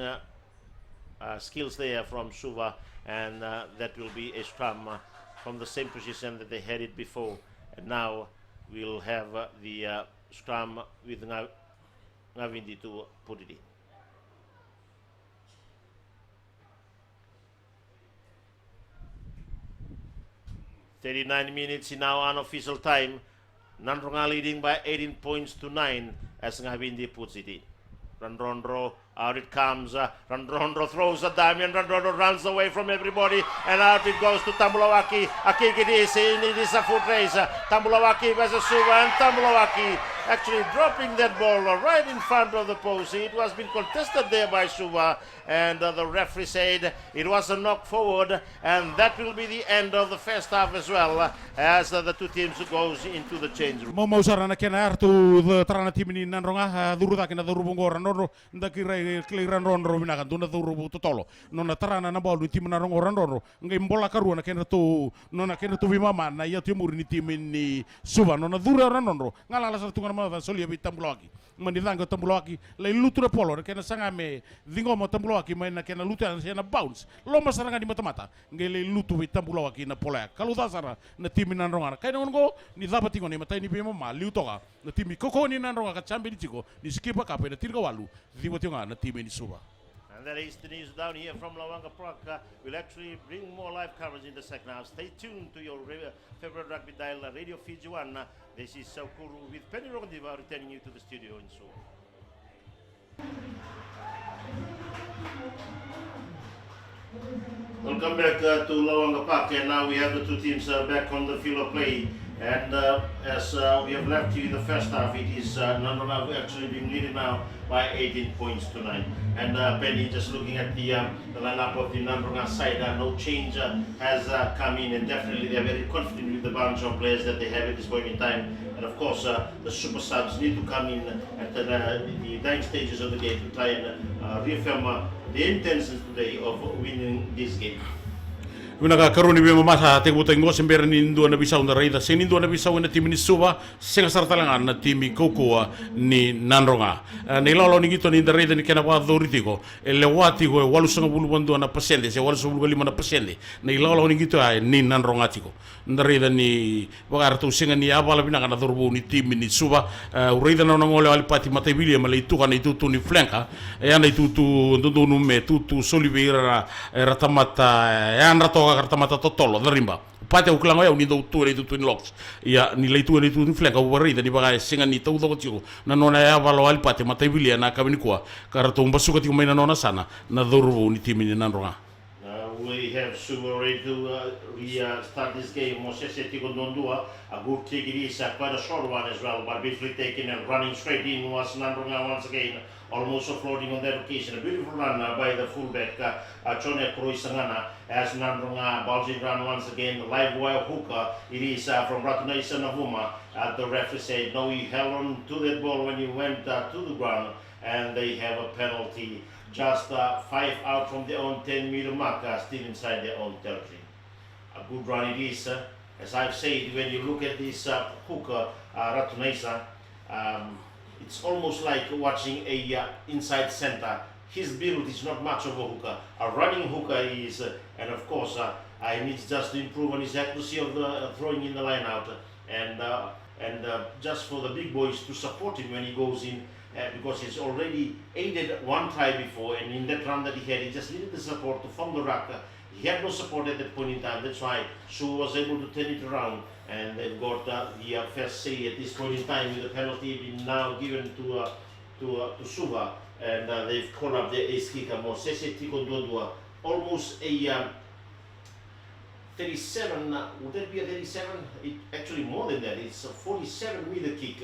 skills there from Suva, and that will be a scrum from the same position that they had it before. And now we'll have the scrum with Ngavindi to put it in. 39 minutes in our unofficial time. Nadroga leading by 18 points to 9 as Ngavindi puts it in. Randrondro, out it comes. Randrondro throws a diamond. Randrondro runs away from everybody, and out it goes to Tambulawaki. A kick it is a foot race. Tambulawaki versus Suva, and Tambulawaki actually dropping that ball right in front of the post. It was being contested there by Suva, and the referee said it was a knock forward, and that will be the end of the first half as well, as the two teams goes into the change room. Momo sarana kena artu the trana timini Nadroga duruta kena durubungo Randrondro ndakira kliran Randrondro minakan tuna durubu totolo nona trana na bolu tim Nadroga Randrondro ngai mbola karuana kena tu nona kena tu bimama na ia timur ni timini Suva nona dura Randrondro ngala sa tunga ma solia bi Tambulawaki mandilanga Tambulawaki le lutura polo kena sanga me dingo mo Tambulawaki maina kena luta na bounce loma saranga di mata-mata ngai le lutu bi Tambulawaki na pola kalu dasara na timini Nadroga kai ngo ni zapati ni matai ni bimama liutoga na timi koko ni Nadroga ka chambe ni tiko ni skipa ka pe na tirga walu diwotinga na timini Suva. And that is the news down here from Lawanga Park. We'll actually bring more live coverage in the second half. Stay tuned to your favorite rugby dial, Radio Fiji 1. This is Saukuru with Penny Rogandiva returning you to the studio in Suva. Welcome back to Lawanga Park, and now we have the two teams back on the field of play. And as we have left you in the first half, it is Nadroga actually being leading now by 18 points to 9. And Penny, just looking at the lineup of the Nadroga side, no change has come in, and definitely they are very confident with the bunch of players that they have at this point in time. And of course, the super subs need to come in at the dying stages of the game to try and reaffirm the intentions today of winning this game. Unaga karuni be mamasa te buta ngo sembera ni ndua na bisau na raida seni ndua na bisau na timi ni Suva senga sartalanga na timi kokoa ni Nadroga ni lolo ni gito ni raida ni kena wa doritiko ele wati go walu sanga bulu bandu na pasende se walu sanga bulu na pasende ni lolo ni gito ai ni Nadroga tiko raida ni wagar tu senga ni abala bina kana dorbu ni timi ni Suva raida na ngole ali pati matai bilia male tu kana itu ni flanka ya na itu ndondo nume tu Soliveira ratamata ya rato karta mata totolo darimba pate uklango ya unido tuere tu in locks ya ni leitu ni tu flanka warida ni bagai singa ni tau do tio na nona ya valo al pate mata bilia na kabini kwa karto mbasuka ti maina nona sana na dorbu ni timi ni Nadroga. We have Suva ready to start this game. Moses Tikondondua, a good kick it is, quite a short one as well, but briefly taken and running straight in was Nadroga once again, almost floating on that occasion. A beautiful run by the fullback, Chone Kroisangana, as Nadroga bulging run once again. Live wire hooker, it is from Ratunai Navuma. The referee said, no, he held on to that ball when he went to the ground, and they have a penalty. Just 5 out from their own 10-meter mark, still inside their own territory. A good run it is. As I've said, when you look at this hooker, Ratunesa, it's almost like watching a inside center. His build is not much of a hooker. A running hooker is, and of course, he needs just to improve on his accuracy of the throwing in the line out. and just for the big boys to support him when he goes in, because he's already aided one try before, and in that run that he had, he just needed the support to form the ruck. He had no support at that point in time. That's why Suva was able to turn it around, and they've got the first say at this point in time, with the penalty being now given to Suva, and they've called up the ace kicker Mosese Tikondodua, almost a 37. Would that be a 37? It actually more than that. It's a 47-meter kick,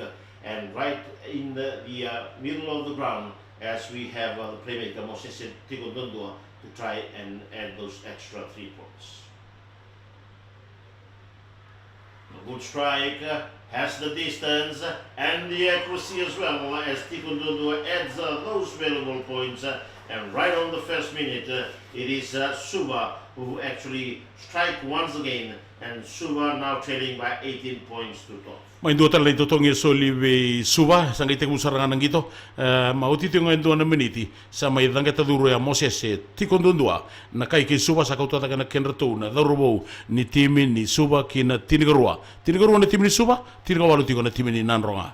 and right in the middle of the ground, as we have the playmaker Mosese Tikondodua to try and add those extra 3 points. A good strike, has the distance and the accuracy as well, as Tikondodua adds those valuable points. And right on the first minute, it is Suva who actually strike once again, and Suva now trailing by 18 points to 12. Mainduatan lai totongi soli ve Suva sanga ite kusarangan ngito mauti tingo endo na miniti sa mai danga taduro ya Mosese Tikondodua na kai ke Suva sa kautata kana kenrato na darubo ni timi ni Suva kina tinigarua ni timi ni Suva tinigawalu tiko na timi ni Nadroga.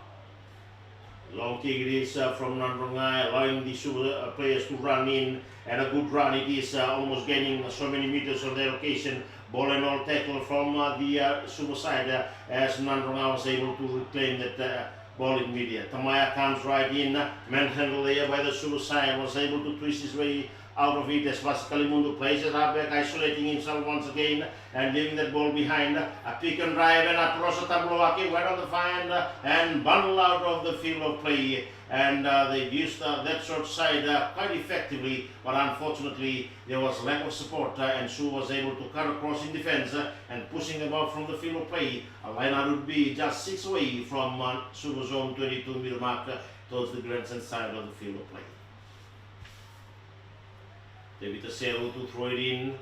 Long kick it is from Nadroga, allowing the Suva players to run in, and a good run it is, almost gaining so many meters on their occasion. Ball and all tackle from the Suva side, as Nadroga was able to reclaim that ball in media. Tamaya comes right in, manhandled there by the Suva side, was able to twist his way out of it as Kalimundo plays it up back, isolating himself once again and leaving that ball behind. A pick and drive and a cross at Tabloaki right on the find and bundle out of the field of play. And they used that short side quite effectively, but unfortunately there was lack of support, and Su was able to cut across in defense and pushing them out from the field of play. A lineup would be just 6 away from Suva's own 22-meter mark towards the grandstand side of the field of play. David Acero to throw it in,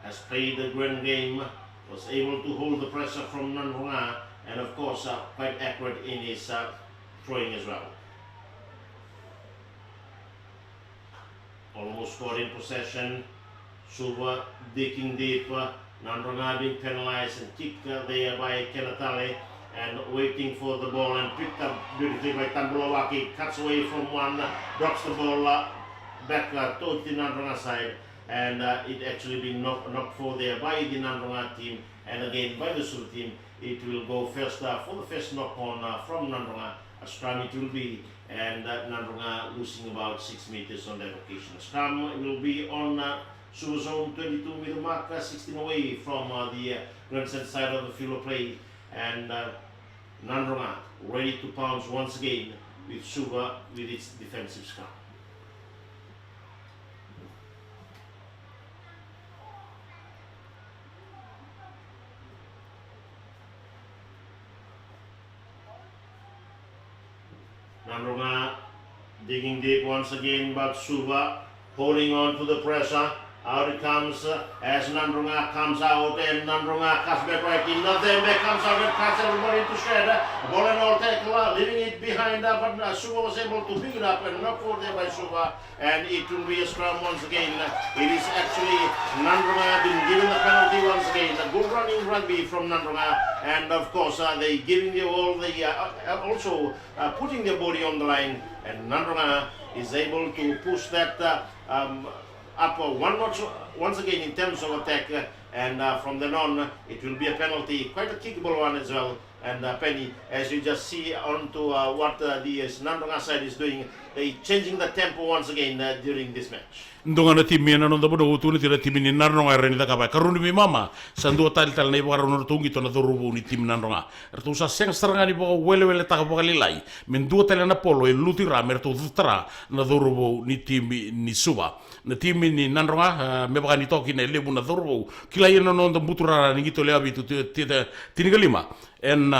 has played the grand game, was able to hold the pressure from Nadroga, and of course quite accurate in his throwing as well. Almost got in possession, Suva digging deep, Nadroga being penalized and kicked there by Kenatale, and waiting for the ball and picked up beautifully by Tambulawaki, cuts away from one, drops the ball back towards the Nadroga side, and it actually been knocked for there by the Nadroga team, and again by the Suva team. It will go first for the first knock on from Nadroga. A scrum it will be, and Nadroga losing about 6 meters on that occasion. A scrum will be on Suva's own 22-meter mark, 16 away from the grandstand side of the field of play, and Nadroga ready to pounce once again with Suva with its defensive scrum. Nadroga digging deep once again, but Suva holding on to the pressure. Out it comes as Nadroga comes out, and Nadroga cuts back right in. Then back comes out and cuts everybody into shred. Ball and all tackle, leaving it behind, but Suva was able to pick it up and knock forward there by Suva, and it will be a scrum once again. It is actually Nadroga been given the penalty once again. A good running rugby from Nadroga, and of course they giving the all the also putting their body on the line, and Nadroga is able to push that up one notch once again in terms of attack, and from then on it will be a penalty, quite a kickable one as well. And Penny, as you just see onto what the Nadroga side is doing, they changing the tempo once again during this match. Ndonga na timi na nonda bodo utuni tira timi ni Nadroga reni da kaba karuni mi mama sandu tal tal nei bora no tungi to na dorubu ni timi Nadroga ertu sa seng stranga ni bo wele ta bo kalilai men du tal na polo e luti ra mertu dutra na dorubu ni timi ni Suva na timi ni Nadroga me ba ni toki na lebu na dorubu kilai no nonda butura ni gito le abitu tinigalima en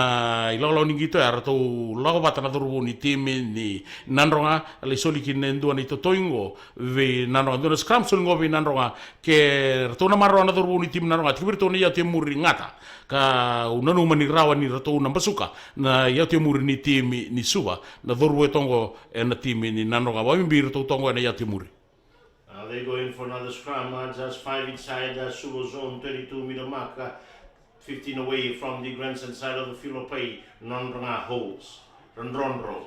ilolo ni gito era to logo bata na dorubu ni timi ni Nadroga le soli ki nendo ni to toingo ve Nadroga scrum sul ngovi Nadroga ke rtona marro na dorubu ni tim Nadroga tibirto ni ya temuri ngata ka unanu mani rawa ni rato na basuka na ya temuri ni timi ni Suva na dorubu tongo na timi ni Nadroga wa mbir to tongo na ya temuri. They go in for another scrum, just 5 inside Suva's zone 22-meter mark. 15 away from the grandstand side of the field of play. Nadroga holds. Rondronro.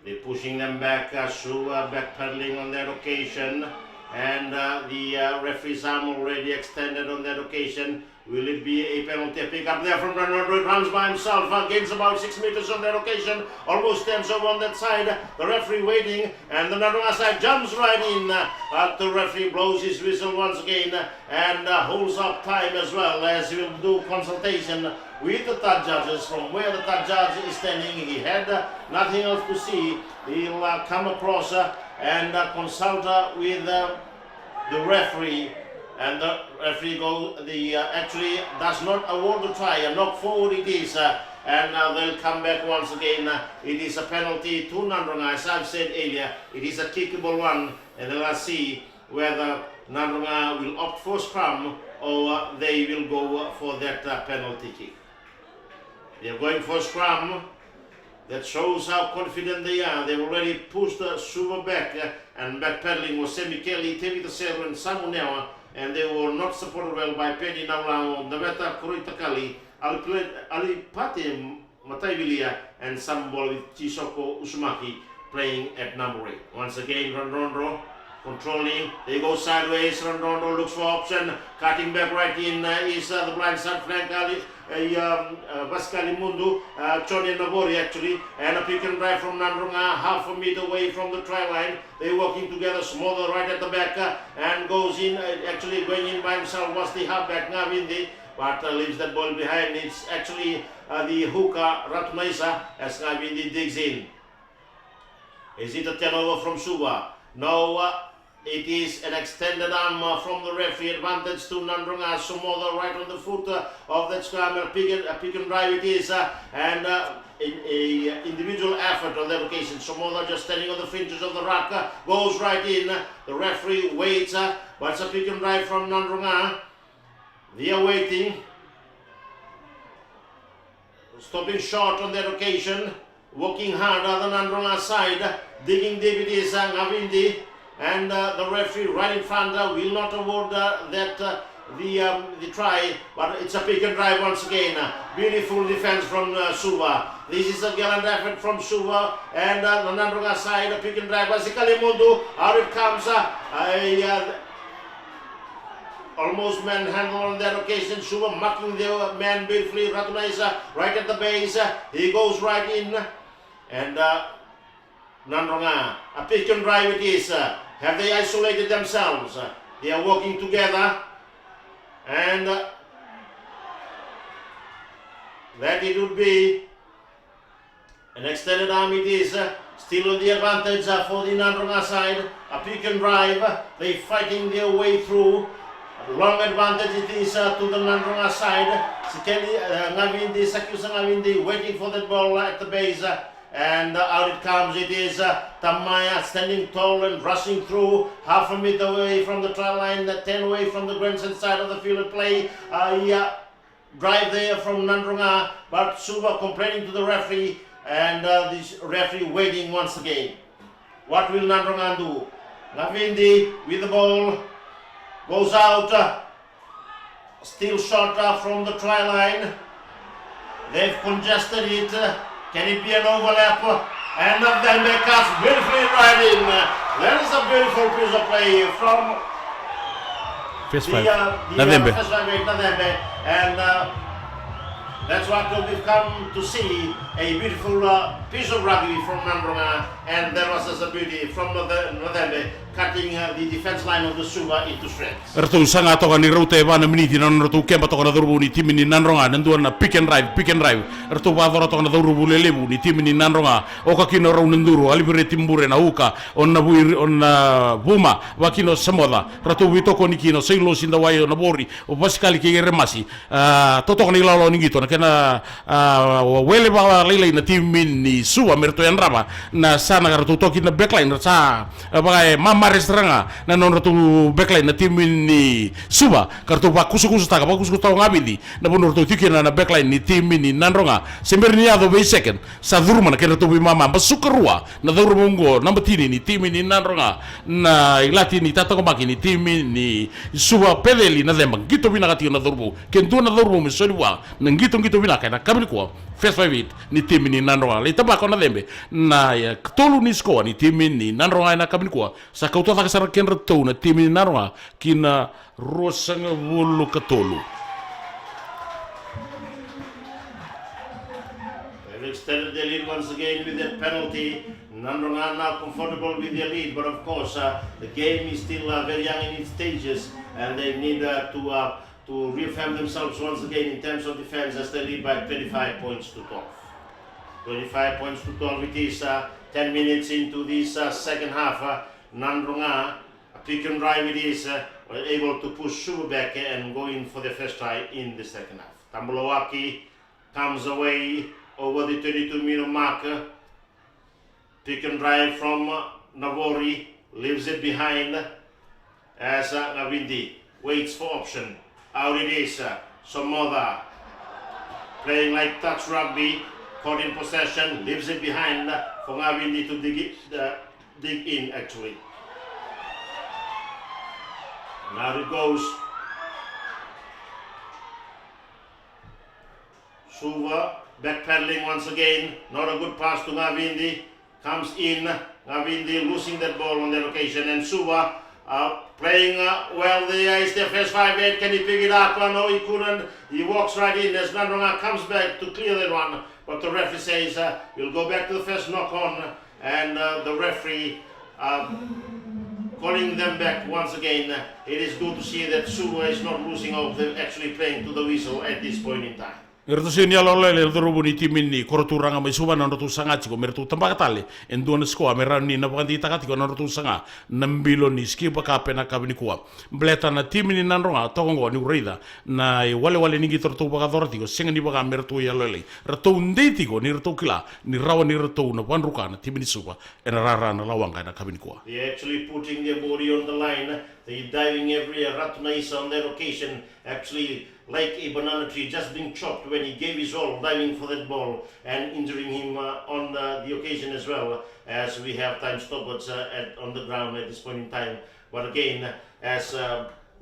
They're pushing them back. Suva backpedaling on that occasion. And the referee's arm already extended on that occasion. Will it be a penalty? A pick up there from Rondronro. It runs by himself. Gains about 6 meters on that occasion. Almost stems over on that side. The referee waiting. And the Nadroga side jumps right in. But the referee blows his whistle once again. And holds up time as well, as he will do consultation with the third judges. From where the third judge is standing, he had nothing else to see. He'll come across and consult with the referee. And the referee actually does not award the try. A knock forward it is. And they'll come back once again. It is a penalty to Nadroga. As I've said earlier, it is a kickable one. And then let's see whether Nadroga will opt for scrum or they will go for that penalty kick. They're going for scrum. That shows how confident they are. They've already pushed Suva back and backpedaling was Semikeli, Tevi Tasero and Samunewa, and they were not supported well by Penny Naulao, Naveta Kuritakali, Alipate Mataivilia, and some ball with Chisoko Usumaki playing at number 8. Once again, Rondronro controlling, they go sideways. Rondronro looks for option, cutting back right in is the blind side flank Vascali Mundu, Choni Nabori actually, and a pick and drive from Nadroga, half a meter away from the try line. They're working together, Smother right at the back and goes in, actually going in by himself was the halfback Ngavindi, but leaves that ball behind. It's actually the hooker Ratmaisa as Ngavindi digs in. Is it a turnover from Suva? No. It is an extended arm from the referee, advantage to Nadroga. Sumoda right on the foot of that scrum. A pick and drive it is, and in a individual effort on that occasion. Sumoda just standing on the fringes of the ruck, goes right in. The referee waits, but it's a pick and drive from Nadroga. They are waiting. Stopping short on that occasion. Working hard on the Nadroga side. Digging deep it is Ngavindi. And the referee right in front will not award the try, but it's a pick and drive once again. Beautiful defense from Suva. This is a gallant effort from Suva, and the Nadroga side, a pick and drive. Vasikali Mundu, out it comes. Almost manhandle on that occasion. Suva marking the man beautifully. Ratunaiza right at the base. He goes right in, and Nadroga, a pick and drive it is. Have they isolated themselves? They are working together, and that it would be an extended arm. It is still on the advantage for the Nadroga side. A pick and drive. They fighting their way through. Long advantage it is to the Nadroga side. Sikeli Ngavindi, Sakusa Ngavindi waiting for that ball at the base. And out it comes. It is Tamaya standing tall and rushing through, half a meter away from the try line, 10 away from the grandstand side of the field of play. Drive there from Nadroga, but Suva complaining to the referee, and this referee waiting once again. What will Nadroga do? Ngavindi with the ball goes out, still short from the try line. They've congested it. Can it be an overlap? And then they cuts beautifully right in. That is a beautiful piece of play from Nadembe. And that's what we've come to see, a beautiful piece of rugby from Nadroga. And there was a beauty from Nadembe cutting the defense line of the Suva into shreds. Ratu sanga toka ni route vana miniti na ratu kemba toka na dhurubu ni timi ni Nadroga nanduan na pick and drive. Ratu vadora toka na dhurubu lelebu ni timi ni Nadroga. Oka kino rau nanduru alibire timbure na uka on na buir on na buma wakino samoda. Ratu vitoko ni kino seilo sinda wayo na bori o pasikali ki remasi. Totoko ni lalo ni gitu na kena wele ba lele na timin ni Suva merto yan raba na sana kartu toki na backline sa bagai mama restranga na non ratu backline na timin ni Suva kartu ba kusu ta ba kusu ta ngabidi na bonor to tiki na backline ni timin ni Nadroga sember ni ado be second sa durma na kena to bi mama basukerua na durma ngo number 3 ni timin ni Nadroga na ilati ni tata ko maki ni timin ni Suva pedeli na dembang gitu bina kati na durbu kentu na durbu mi soliwa na gitu bina kana kabili ko first 5 ni timin ni Nadroga le taba ko na dembe na ya tolu ni sko ni timin ni Nadroga na kabili ko sa kauto ta kasar ken reto na timin ni Nadroga kina rosanga wulu katolu. They've extended their lead once again with that penalty. Nadroga now comfortable with their lead, but of course the game is still very young in its stages, and they need to reaffirm themselves once again in terms of defense as they lead by 25 points to 12. 25 points to 12. It is 10 minutes into this second half. Nadroga, a pick and drive it is, were able to push Suva back and go in for the first try in the second half. Tambulawaki comes away over the 22-minute mark. Pick and drive from Navori, leaves it behind as Ngavindi waits for option. Out it is, Somoda playing like touch rugby, caught in possession, leaves it behind for Ngavindi to dig in actually. Now it goes. Suva backpedaling once again, not a good pass to Ngavindi. Comes in, Ngavindi losing that ball on that occasion, and Suva playing well. There is the first 5-8. Can he pick it up? No, he couldn't. He walks right in as Nadroga comes back to clear that one, but the referee says we'll go back to the first knock on, and the referee calling them back once again. It is good to see that Suva is not losing out. They're actually playing to the whistle at this point in time. Mertu sini alole le dorubu ni timin ni koroturanga mai Suva na rotu sanga chiko mertu tambakatale endua sko amerani na bandi takati ko na rotu sanga nambilo ni skipa kape na kabini kuwa bleta na timin ni Nadroga tokongo ni urida na wale ni gitortu baka dorati ko senga ni baka mertu ya lole rato ndeti ko ni rato kila ni rawa ni rato na wanruka na timin Suva ena rara na lawanga na kabini kuwa. They're actually putting their body on the line. They're diving every Ratnaisa on that occasion, actually like a banana tree just being chopped when he gave his all, diving for that ball and injuring him on the occasion as well, as we have time stoppage on the ground at this point in time. But again, as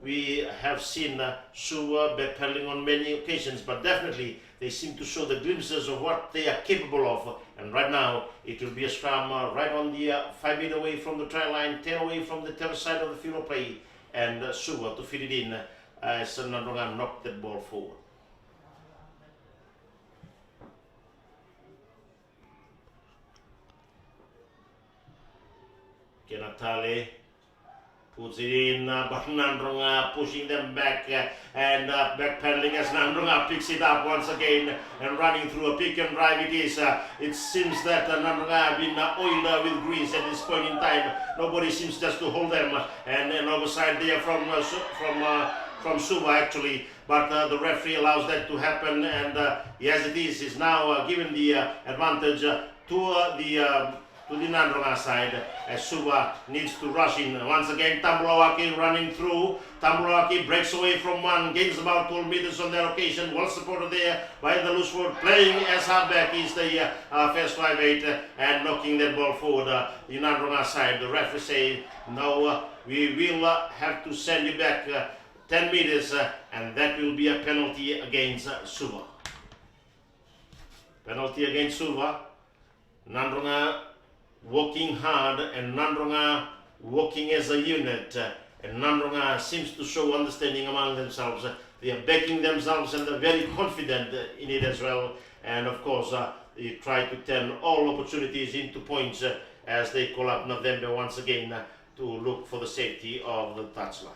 we have seen Suva backpedaling on many occasions, but definitely they seem to show the glimpses of what they are capable of. And right now, it will be a scrum right on the 5 meter away from the try line, 10 away from the terrace side of the field of play, and Suva to fit it in as Nadroga knocked that ball forward. Kenatale puts it in, but Nadroga pushing them back and backpedaling as Nadroga picks it up once again and running through a pick and drive it is. It seems that Nadroga have been oiled with grease at this point in time. Nobody seems just to hold them, and an overside there from Suva actually, but the referee allows that to happen, and yes, it is now given the advantage to the Nadroga side, as Suva needs to rush in. Once again, Tambulawaki running through. Tambulawaki breaks away from one, gains about 12 meters on that occasion, well supported there by the loose forward, playing as halfback is the first 5-8 and knocking that ball forward. The Nadroga side, the referee say, no, we will have to send you back 10 meters, and that will be a penalty against Suva. Penalty against Suva. Nadroga working hard, and Nadroga working as a unit, and Nadroga seems to show understanding among themselves. They are backing themselves and they're very confident in it as well, and of course they try to turn all opportunities into points as they call up November once again to look for the safety of the touchline.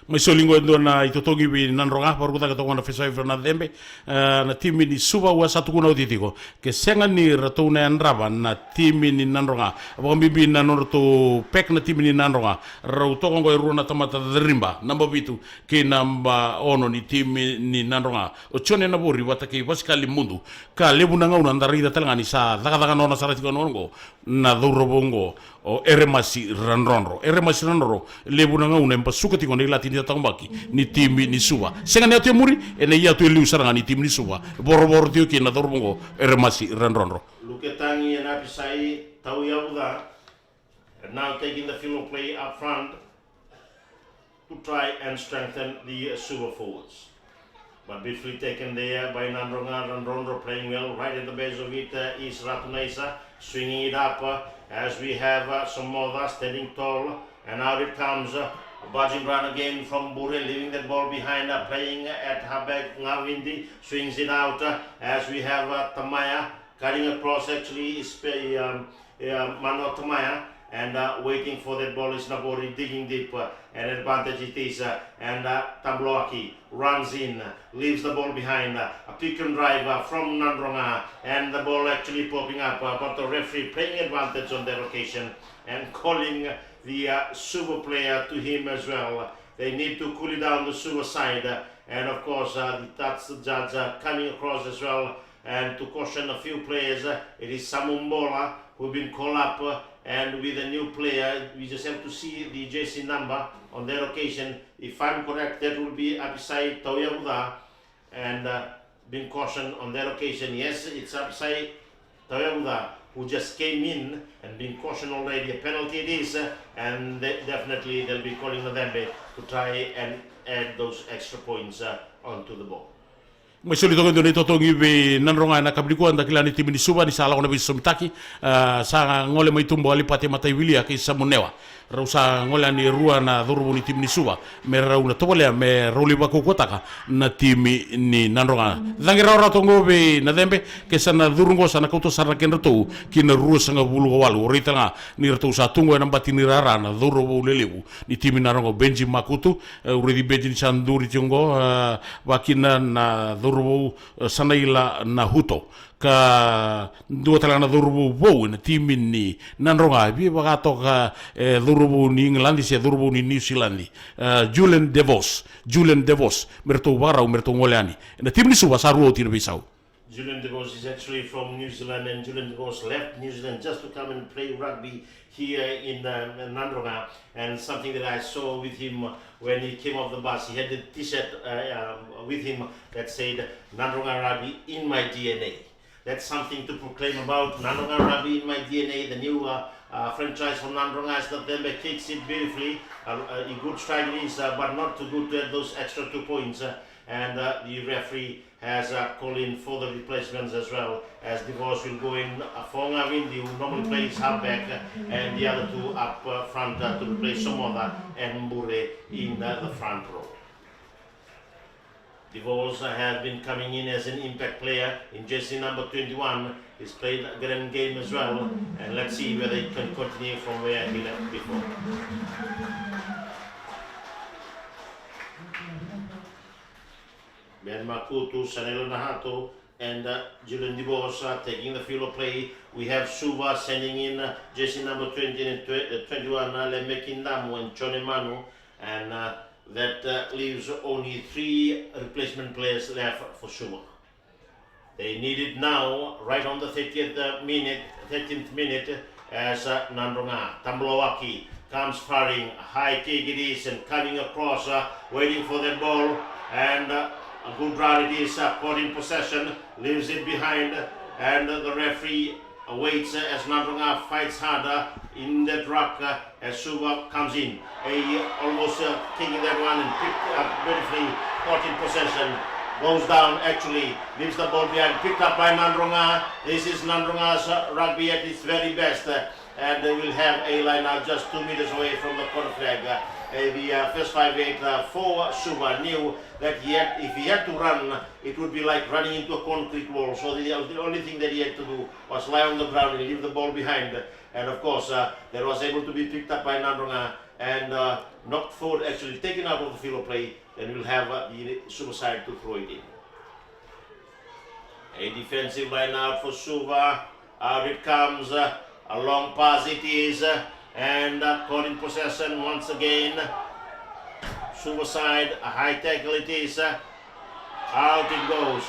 Mai solingo ndo na itotongi wi nanronga paru kuta katonga na fesai na dembe na timi ni Suva wa satu kuna utitiko ke senga ni rato na andraba na timi ni nanronga apa bibi na norto pek na timi ni nanronga rau toko ngoi runa tamata rimba namba bitu ke namba ono ni timi ni nanronga o chone na bori wata ke wasikali mundu ka lebu na ngauna ndari da talanga ni sa daga nona sarati ko nongo na duro bongo o eremasi ranronro lebu na ngauna mpa sukati ko ni lati ni tambaki ni timi ni Suva senga ne muri ene ya tu liu saranga ni timi ni Suva boro tio ki na dorbongo eremasi ranronro Luketangi and Apisai Tauyabuda and now taking the field of play up front to try and strengthen the Suva forwards. But briefly taken there by Nadroga. Nandronro playing well. Right at the base of it is Ratunesa swinging it up as we have some more standing tall, and out it comes Bajin run again from Bure, leaving that ball behind, playing at Habek Ngawindi, swings it out as we have Tamaya cutting across. Actually is Mano Tamaya, and waiting for that ball is Nabori, digging deep, and advantage it is, and Tabloaki runs in, leaves the ball behind, a pick and drive from Nadroga, and the ball actually popping up, but the referee playing advantage on that occasion and calling the Suva player to him as well. They need to cool it down the Suva side, and of course that's the judge coming across as well, and to caution a few players. It is Samumbola who've been called up, and with a new player we just have to see the JC number on that occasion. If I'm correct, that will be Apisai Tauyabuda, and being cautioned on that occasion. Yes, it's Apisai Tauyabuda who just came in and been cautioned already. A penalty it is, and definitely they'll be calling Nadembe to try and add those extra points onto the ball. Mai soli tongi doni totongi be nanronga na kabliku anda kilani timi ni Suva ni sala ona biso mitaki sa ngole mai tumbo ali pate matai wilia ke samunewa rausa ngole ani rua na dhurubu ni timi ni Suva me rauna topolea me roli bako kotaka na timi ni nanronga dangira ora tongo be na dembe ke sana dhurungo sana kauto sana kenrato kina rua sanga bulu walu oritanga ni rato sa tungo na bati ni rara na dhurubu lelebu ni timi nanronga Benji Makutu uredi Benji ni sanduri tiongo wakina na dhurubu sanaila na huto ka dua talana dhurubu bou na timi ni nanronga bi bagato ka dhurubu ni England se dhurubu ni New Zealand Julian DeVos merto warau merto ngoleani na timi ni Suva saru tira bisau. Julian DeVos is actually from New Zealand, and Julian DeVos left New Zealand just to come and play rugby here in Nadroga. And something that I saw with him when he came off the bus, he had a t-shirt with him that said Nadroga Rugby in my DNA. That's something to proclaim about. Nadroga Rugby in my DNA, the new franchise from Nadroga, as that Dembe kicks it beautifully. A good strike it is, but not too good to add those extra 2 points. And the referee has called in for the replacements as well, as DeVos will go in for Ngawindi, who normally plays halfback, and the other two up front to replace Somoda and Mbure in the front row. DeVos has been coming in as an impact player in jersey number 21. He's played a grand game as well, and let's see whether he can continue from where he left before. Ben Makutu, Sanelo Nahato, and Julian DeVos taking the field of play. We have Suva sending in jersey number 20 and 21, Lemekindamu and Chonemanu, and that leaves only 3 replacement players left for Suva. They need it now, right on the 13th minute, as Nadroga. Tamblowaki comes firing, high kick it is, and coming across, waiting for that ball, and a good run it is, caught in possession, leaves it behind, and the referee waits as Nadroga fights harder in that ruck as Suva comes in. Almost kicking that one and picked up beautifully, caught in possession, goes down actually, leaves the ball behind, picked up by Nadroga. This is Nadroga's rugby at its very best. and they will have a line out just 2 meters away from the corner flag. The first 5-8 for Suva knew that if he had to run, it would be like running into a concrete wall. So the only thing that he had to do was lie on the ground and leave the ball behind. And of course, that was able to be picked up by Nadroga and knocked forward, actually taken out of the field of play. Then we'll have the Suva side to throw it in. A defensive line out for Suva. Out it comes. A long pass it is. And caught in possession once again. Suva side, a high tackle it is. Out it goes.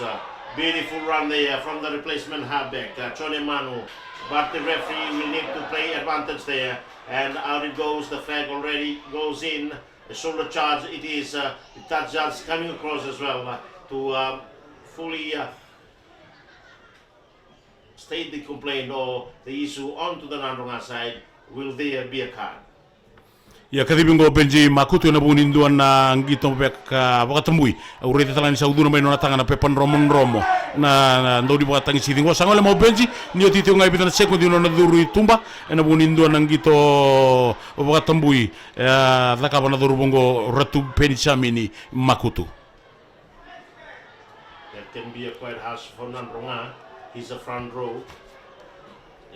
Beautiful run there from the replacement halfback, Chone Manu. But the referee will need to play advantage there. And out it goes. The flag already goes in. A shoulder charge it is. The touch judge coming across as well to fully state the complaint or the issue onto the Nadroga side. Will there be a card? Ya kadibingo benji makutu na buninduan na ngito bek wakatambui urete talani sauduna mai nona tangana pepan romo na ndodi wakatangi sidingo sangole mo benji ni otiti ngai bitana sekundi nona duru tumba na buninduan na ngito wakatambui daka bana duru bongo ratu penichamini makutu. That can be a quite harsh for Nadroga. He's a front row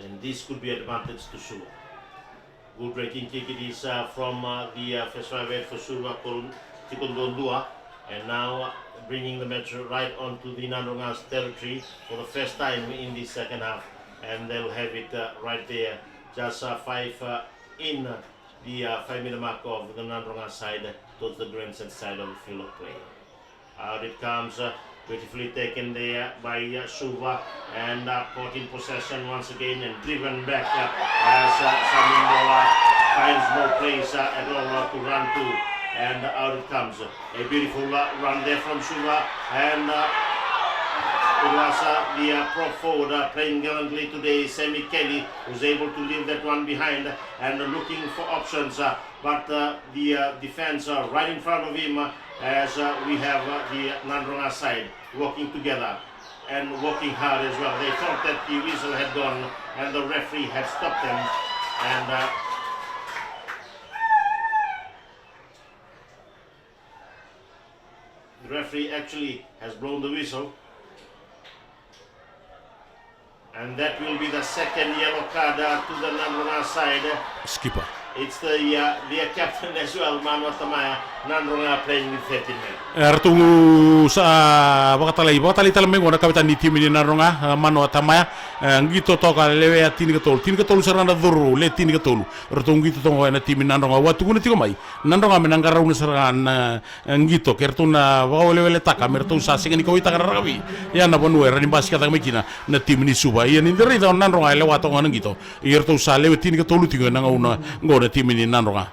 and this could be advantage to Suva. Good breaking kick it is from the first 5-8 for Suva Tikondondua, and now bringing the match right onto the Nadroga's territory for the first time in the second half, and they'll have it right there, just 5 in the 5-meter mark of the Nadroga side towards the grandstand side of the field of play. Out it comes. Beautifully taken there by Suva and caught in possession once again and driven back as Samindola finds no place at all to run to, and out it comes. A beautiful run there from Suva, and it was the prop forward playing gallantly today, Sammy Kelly, who's able to leave that one behind and looking for options, but the defense right in front of him as we have the Nadroga side working together and working hard as well. They thought that the whistle had gone and the referee had stopped them, and the referee actually has blown the whistle, and that will be the second yellow card to the Nadroga side. Skipper. It's the their captain as well, Manu Tamaya. Nadroga playing with 13 men. Artungu sa bakatali talamengo na kapitan ni tim ni Nadroga Manu Tamaya ngito toka lewe atini katolu sarana duru le tini katolu artungu ngito tongo na tim ni Nadroga watu kuna tiko mai Nadroga menangara una sarana ngito kertuna lewe le taka mertu sa singani ko itaka rawi ya na bonu era ni basika ta mekina na tim ni Suva ya ni nderi da Nadroga le watu ngana ngito yertu sa lewe tini katolu tiko na una ngora tim ni Nadroga.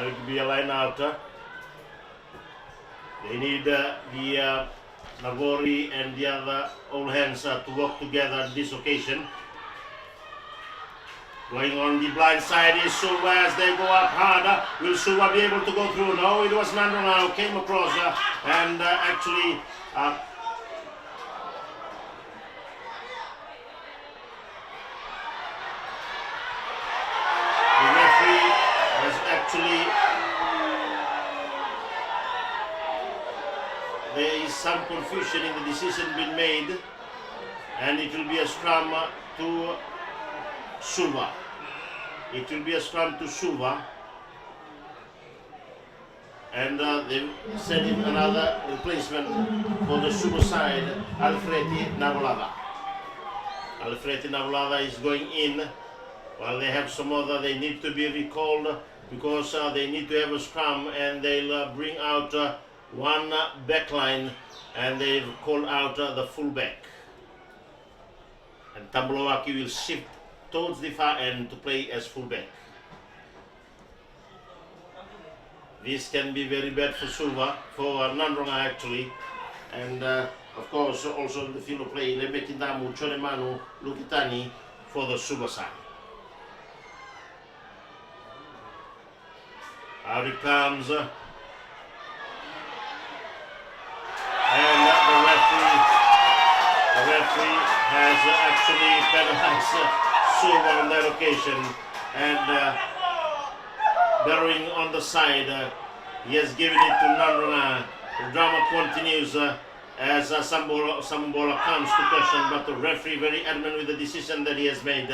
It will be a line out. They need the Nagori and the other old hands to work together on this occasion. Going on the blind side is Suva as they go up hard. Will Suva be able to go through? No, it was Nadroga who came across and actually there is some confusion in the decision being made, and it will be a scrum to Suva. It will be a scrum to Suva, and they send in another replacement for the Suva side, Alfredi Navolava. Alfredi Navolava is going in, while they have some other, they need to be recalled because they need to have a scrum, and they'll bring out one back line, and they've called out the full back. And Tambulowaki will shift towards the far end to play as full back. This can be very bad for Suva, for Nadroga actually, and of course also in the field of play, Lebekindamu, Chonemanu, Lukitani for the Suva side. Out it comes. And the referee has actually penalized Suva on that occasion, and barrowing on the side, he has given it to Nadroga. The drama continues as Sambola comes to question, but the referee very adamant with the decision that he has made.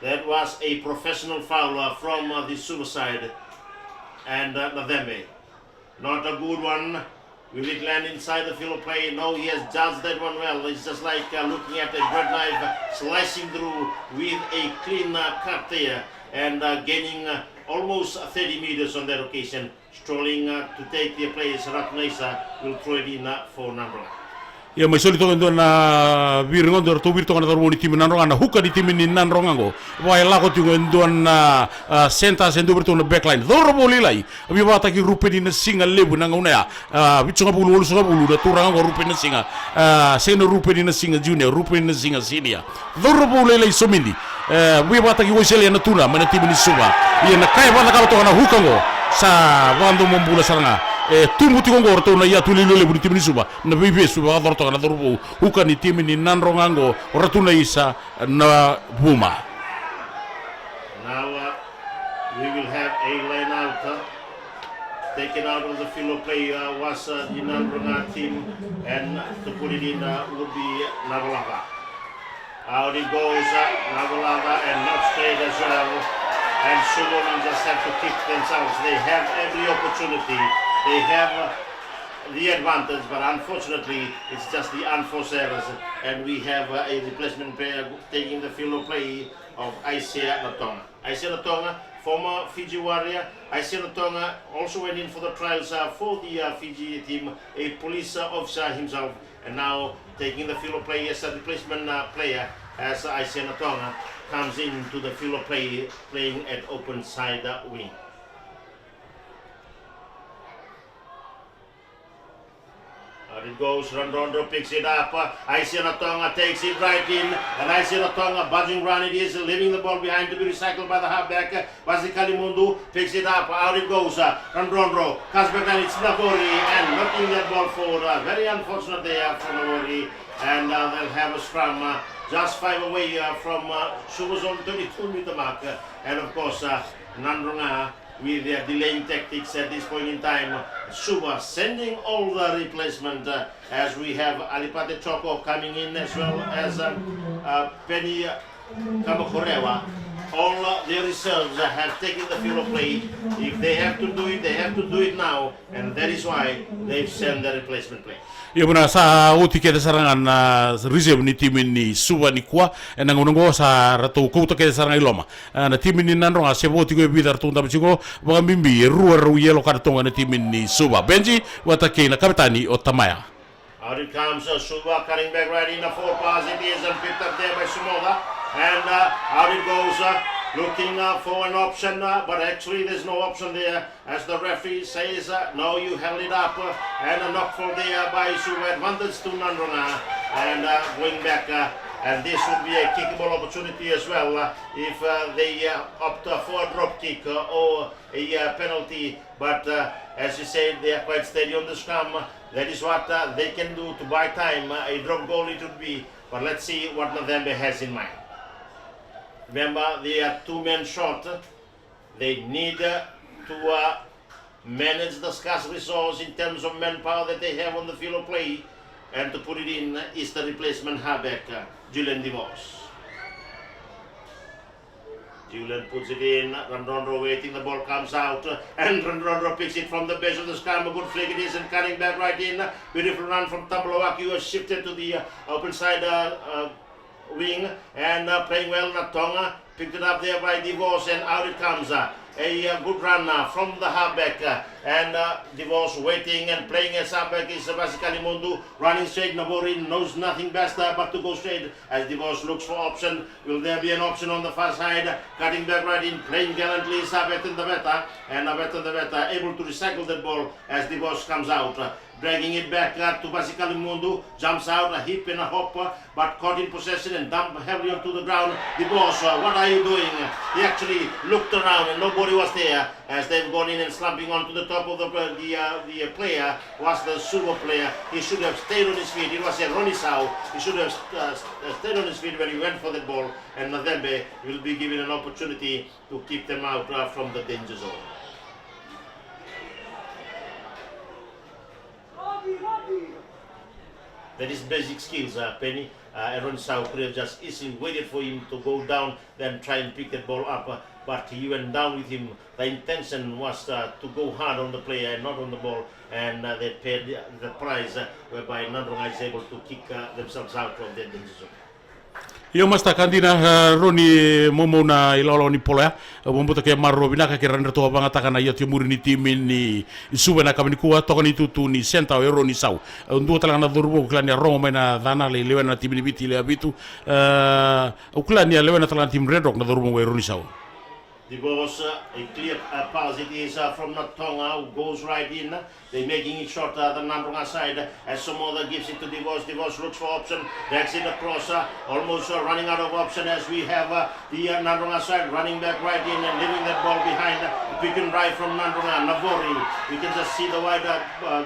That was a professional foul from the Suva side, and Nadembe. Not a good one. Will it land inside the field of play? No, he has judged that one well. It's just like looking at a bread knife slicing through with a clean cut there, and gaining almost 30 meters on that occasion. Strolling to take the place, Ratnaisa will throw it in for Nadroga. Ia mai soli tonga ndona viringon dor to virtonga dor woni timin Nadroga na huka di timin Nadroga go vai la ko tingo ndona senta sendo virtonga backline dor boli lai abi bata ki rupe di na singa lebu na ngona ya vitonga bulu wolu soga bulu da turanga go rupe na singa seno rupe di na singa junior rupe na singa senior dor boli lai somindi vi bata ki wosele na tuna mana timin Suva ia na kai bata ka to na huka go sa vando mombula saranga tumuti ko ngorto na ya tulilo le bunti Suva na bibe Suva dorto na dorbo huka ni timi ni Nadroga ngo ratuna isa na buma. Now we will have a line out taken out of the field of play was the Nadroga team, and to put it in would be Nadroga. Out it goes, Nadroga, and not straight as well. And Suva will just have to keep themselves. They have every opportunity. They have the advantage, but unfortunately, it's just the unforced errors. And we have a replacement player taking the field of play of Isaiah Nadroga. Isaiah Nadroga, former Fiji warrior. Isaiah Nadroga also went in for the trials for the Fiji team, a police officer himself, and now taking the field of play as a replacement player as Isaiah Nadroga comes into the field of play, playing at open side wing. Out it goes, Rondo picks it up, Isaiah Nadroga takes it right in, and Isaiah Nadroga, budging run it is, leaving the ball behind to be recycled by the halfback, Kalimundu picks it up, out it goes, Rondo, comes back and it's Nabori, and knocking that ball forward, very unfortunate there for Nabori, and they'll have a scrum, just 5 away from Suva's own 32-meter mark, and of course, Nadroga with their delaying tactics at this point in time. Suva sending all the replacement as we have Alipate Choco coming in, as well as Penny Kamakorewa. All the reserves have taken the field of play. If they have to do it, they have to do it now, and that is why they've sent the replacement play. Ia muna sa uti ke sarangan reserve ni timin ni Suva ni kwa na ngongo sa ratu kouta ke saranga iloma na timin ni Nadroga se voti ko bidar tunda biciko ba mimbi ru yelo kartonga na timin ni Suva Benji watake na kapitani o Tamaya. Out it comes, Suva cutting back right in the four pass. It is picked up there by Sumoda, and out it goes. Looking for an option, but actually there's no option there, as the referee says, no, you held it up, and a knock for there by Suva, advantage to Nadroga, and going back, and this would be a kickable opportunity as well, if they opt for a drop kick or a penalty, but as you said, they are quite steady on the scrum. That is what they can do to buy time. A drop goal it would be, but let's see what Nadembe has in mind. Remember, they are 2 men short. They need to manage the scarce resource in terms of manpower that they have on the field of play, and to put it in is the replacement halfback, Julian DeVos. Julian puts it in, Rondo waiting, the ball comes out, and Rondo picks it from the base of the scrum. A good flick it is, and cutting back right in. Beautiful run from Tablowaki, who has shifted to the open side wing, and playing well. Nadroga picked it up there by DeVos, and out it comes. A good run from the halfback, and DeVos waiting and playing as halfback is Kalimundu, running straight. Nabori knows nothing best but to go straight as DeVos looks for option. Will there be an option on the far side? Cutting back right in, playing gallantly is Abet and the Beta, and Abet and the Beta able to recycle that ball as DeVos comes out. dragging it back to Kalimundu, jumps out a hip and a hop, but caught in possession and dumped heavily onto the ground. The boss, what are you doing? He actually looked around and nobody was there as they've gone in and slumping onto the top of the player was the Suva player. He should have stayed on his feet. It was a Ronnie Sau. He should have stayed on his feet when he went for the ball, and Nadembe will be given an opportunity to keep them out from the danger zone. That is basic skills, Penny. Aaron Sau could have just easily waited for him to go down, then try and pick that ball up. But he went down with him. The intention was to go hard on the player and not on the ball. And they paid the price whereby Nadroga is able to kick themselves out of their danger zone. Io masta kandina Roni momo na ilolo ni pola bombuta ke marro binaka ke randa to banga takana ia timuri ni timi ni Suva na kamini kuwa toka ni tutu ni senta o Roni Sau ndu tala na durbo klania Roma na dana le lewe na timi ni biti le abitu uklania lewe na tala tim Red Rock na durbo o Roni Sau. The boss, a clear pass it is from Nadroga, who goes right in. They're making it shorter than Nadroga side as Somoda gives it to Divos. Divos looks for option, backs it across, almost running out of option as we have the Nadroga side running back right in and leaving that ball behind. Pick and drive from Nadroga, Navori. We can just see the white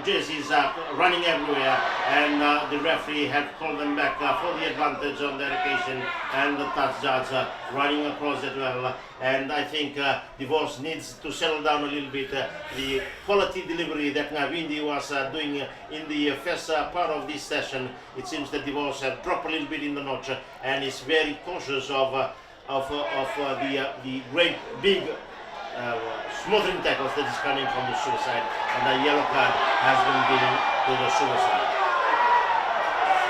jerseys running everywhere, and the referee had called them back for the advantage on that occasion, and the touch judge running across it well. And I think Divorce needs to settle down a little bit. The quality delivery that Ngavindi was doing in the first part of this session, it seems that Divorce have dropped a little bit in the notch and is very cautious of the great big smothering tackles that is coming from the suicide, and a yellow card has been given to the suicide.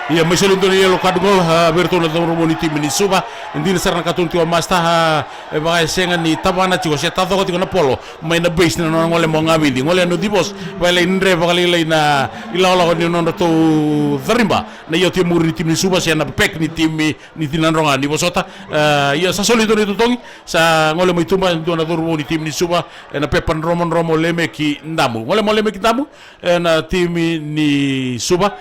Ia misalun tu yellow card gol bertona do romoni tim ni Suva ndina sarna katun tu masta ba senga ni tabana tiko se tato ko na polo mai na base na ngole mo ngabindi ngole no dibos ba le ndre ba le na ilala ni no to zarimba na yo tim muri tim ni Suva se na pek ni tim ni tinanronga ni bosota ia sa solito ni tongi sa ngole mo tumba do na do romoni tim ni Suva na pepan romo leme ki ndamu ngole mo leme ki ndamu na tim ni Suva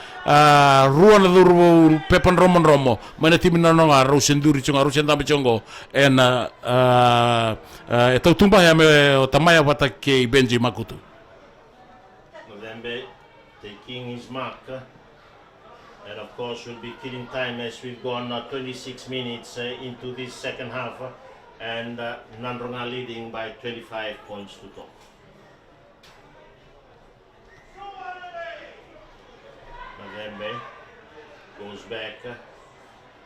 ruan durbo pepan romo mana tim na nga rosenduri chunga rosenda chongo en to tumba ya me tamaya wata ke Benji Makutu. November taking his mark, and of course we'll be killing time as we've gone 26 minutes into this second half, and Nadroga leading by 25 points to top. November goes back,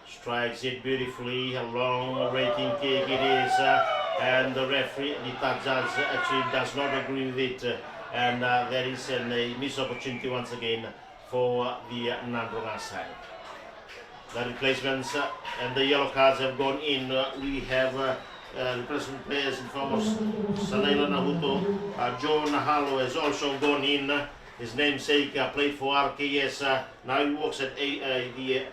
strikes it beautifully, a long raking kick it is, and the referee, the judge actually does not agree with it, and there is a missed opportunity once again for the Nadroga side. The replacements and the yellow cards have gone in. We have replacement players in form of Sanaila Nahuto, Joe Nahalo has also gone in. His namesake played for RKS, now he works at the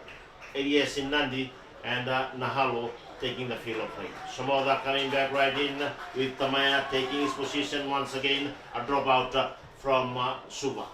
AES in Nandi, and Nahalo taking the field of play. Somoda coming back right in with Tamaya taking his position once again. A dropout from Suva.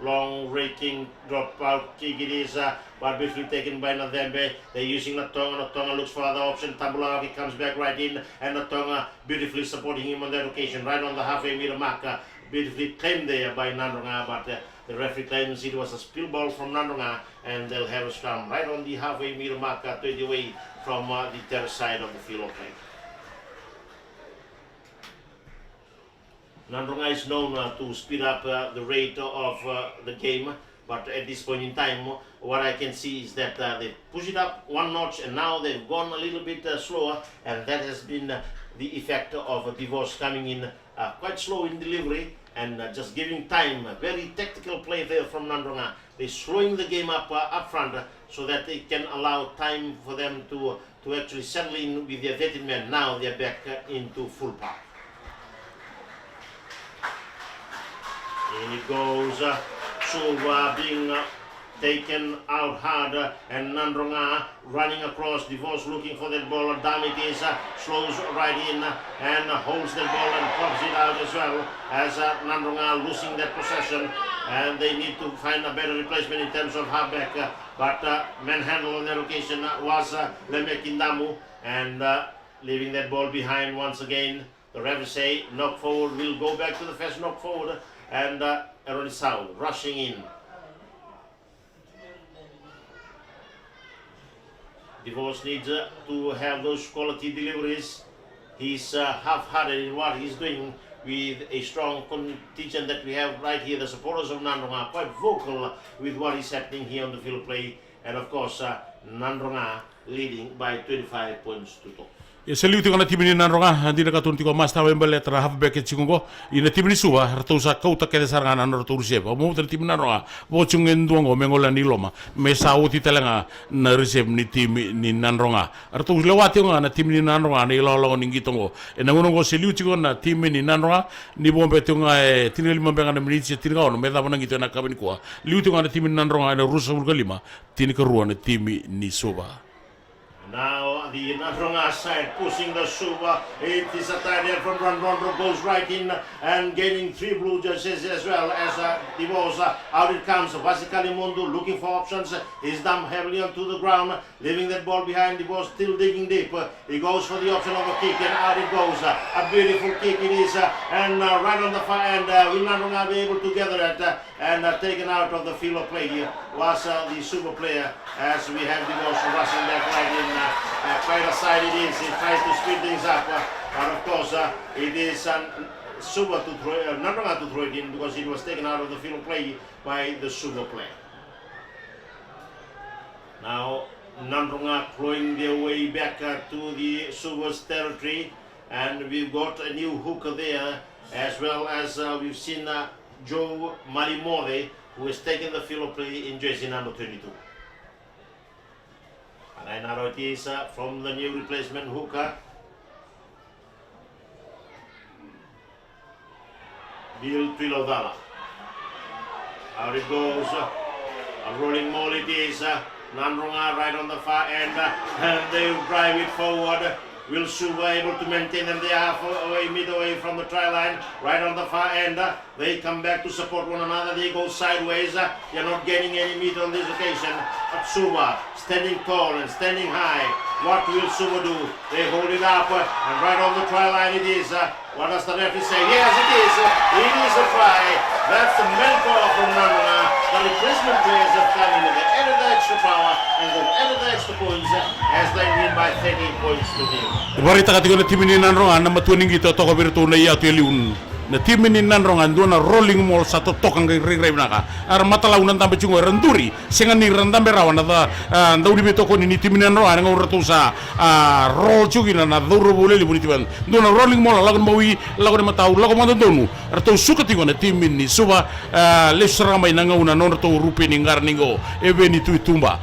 Long raking dropout kick it is, but briefly taken by Nadembe. They're using Nadroga. Nadroga looks for other option. Tambulavi comes back right in, and Nadroga beautifully supporting him on that occasion, right on the halfway meter mark. Beautifully claimed there by Nadroga, but the referee claims it was a spill ball from Nadroga, and they'll have a scrum right on the halfway meter mark, 20 away from the terrace side of the field of play. Nadroga is known to speed up the rate of the game, but at this point in time, what I can see is that they push it up one notch, and now they've gone a little bit slower, and that has been the effect of a Divorce coming in quite slow in delivery and just giving time. Very tactical play there from Nadroga. They're slowing the game up front so that they can allow time for them to actually settle in with their vetted men. Now they're back into full power. In it goes, Suva being taken out hard, and Nadroga running across, Divorce looking for that ball. Damitis slows right in and holds the ball and pops it out as well, as Nadroga losing that possession, and they need to find a better replacement in terms of halfback, but manhandle on that occasion was Lemekindamu, and leaving that ball behind once again. The referee say knock forward, will go back to the first knock forward, and Eronisau rushing in. Divorce needs to have those quality deliveries. He's half-hearted in what he's doing with a strong contingent that we have right here. The supporters of Nadroga are quite vocal with what is happening here on the field of play. And of course, Nadroga leading by 25 points to 2. Seliuti kana timini Nadroga di nakatun tiko mas tawe mbele tra halfback chikungo ina timini Suva ratu sa kauta kede sarangana ratu receive mo tra timini Nadroga bo chungen duango mengola ni loma me sauti telenga na receive ni timi ni Nadroga ratu lewati nga na timini Nadroga ni lolo ni gitongo ena ngono seliuti kona timini Nadroga ni bombe tunga tineli mbenga na miniti tinga ono me dava ngito na kabini kwa liuti kana timini Nadroga na rusa ulgalima tinika ruana timi ni Suva. Now the Nadroga side pushing the Suva. It is a tight end from Rondro, goes right in and gaining 3 blue jerseys as well as Divorce. Out it comes. Vasikalimundu looking for options. He's dumped heavily onto the ground, leaving that ball behind. Divorce still digging deep. He goes for the option of a kick and out it goes. A beautiful kick it is and right on the far end. Will Nadroga be able to gather it and taken out of the field of play here was the Suva player, as we have Divorce rushing that right in. Quite aside it is, he tries to speed things up, but of course it is Suva to throw, Nadroga to throw it in because it was taken out of the field of play by the Suva player. Now Nadroga throwing their way back to the Suva's territory, and we've got a new hooker there, as well as we've seen Joe Marimore, who is taking the field of play in jersey number 22. And now it is from the new replacement hooker, Bill Pilodala. Out it goes, a rolling maul it is, Nadroga right on the far end, and they drive it forward. Will Suva able to maintain them? They are midway from the try line, right on the far end. They come back to support one another. They go sideways. They are not getting any meat on this occasion. But Suva standing tall and standing high. What will Suva do? They hold it up, and right on the try line it is. What does the referee say? Yes, it is. It is a try. That's the manpower from Nadroga. The replacement players have come in. They added the extra power and they've added the extra points as they win by 13 points to 0. Barita katika na timini Nadroga na matuaning gito toko birtu na iya tueliun na timini Nadroga na rolling mall sa totokang ring naka ar matalaunan tambe chungo randuri sengani randambe rawan na daudi betoko ni timini Nadroga nga uratu sa roll chugina na duro boleli bunitiban na rolling mall lagun mawi lagun matau lagun matonu ratu sukati na timini Suva lesramai na ngauna non ratu rupi ni ngarningo eveni tuitumba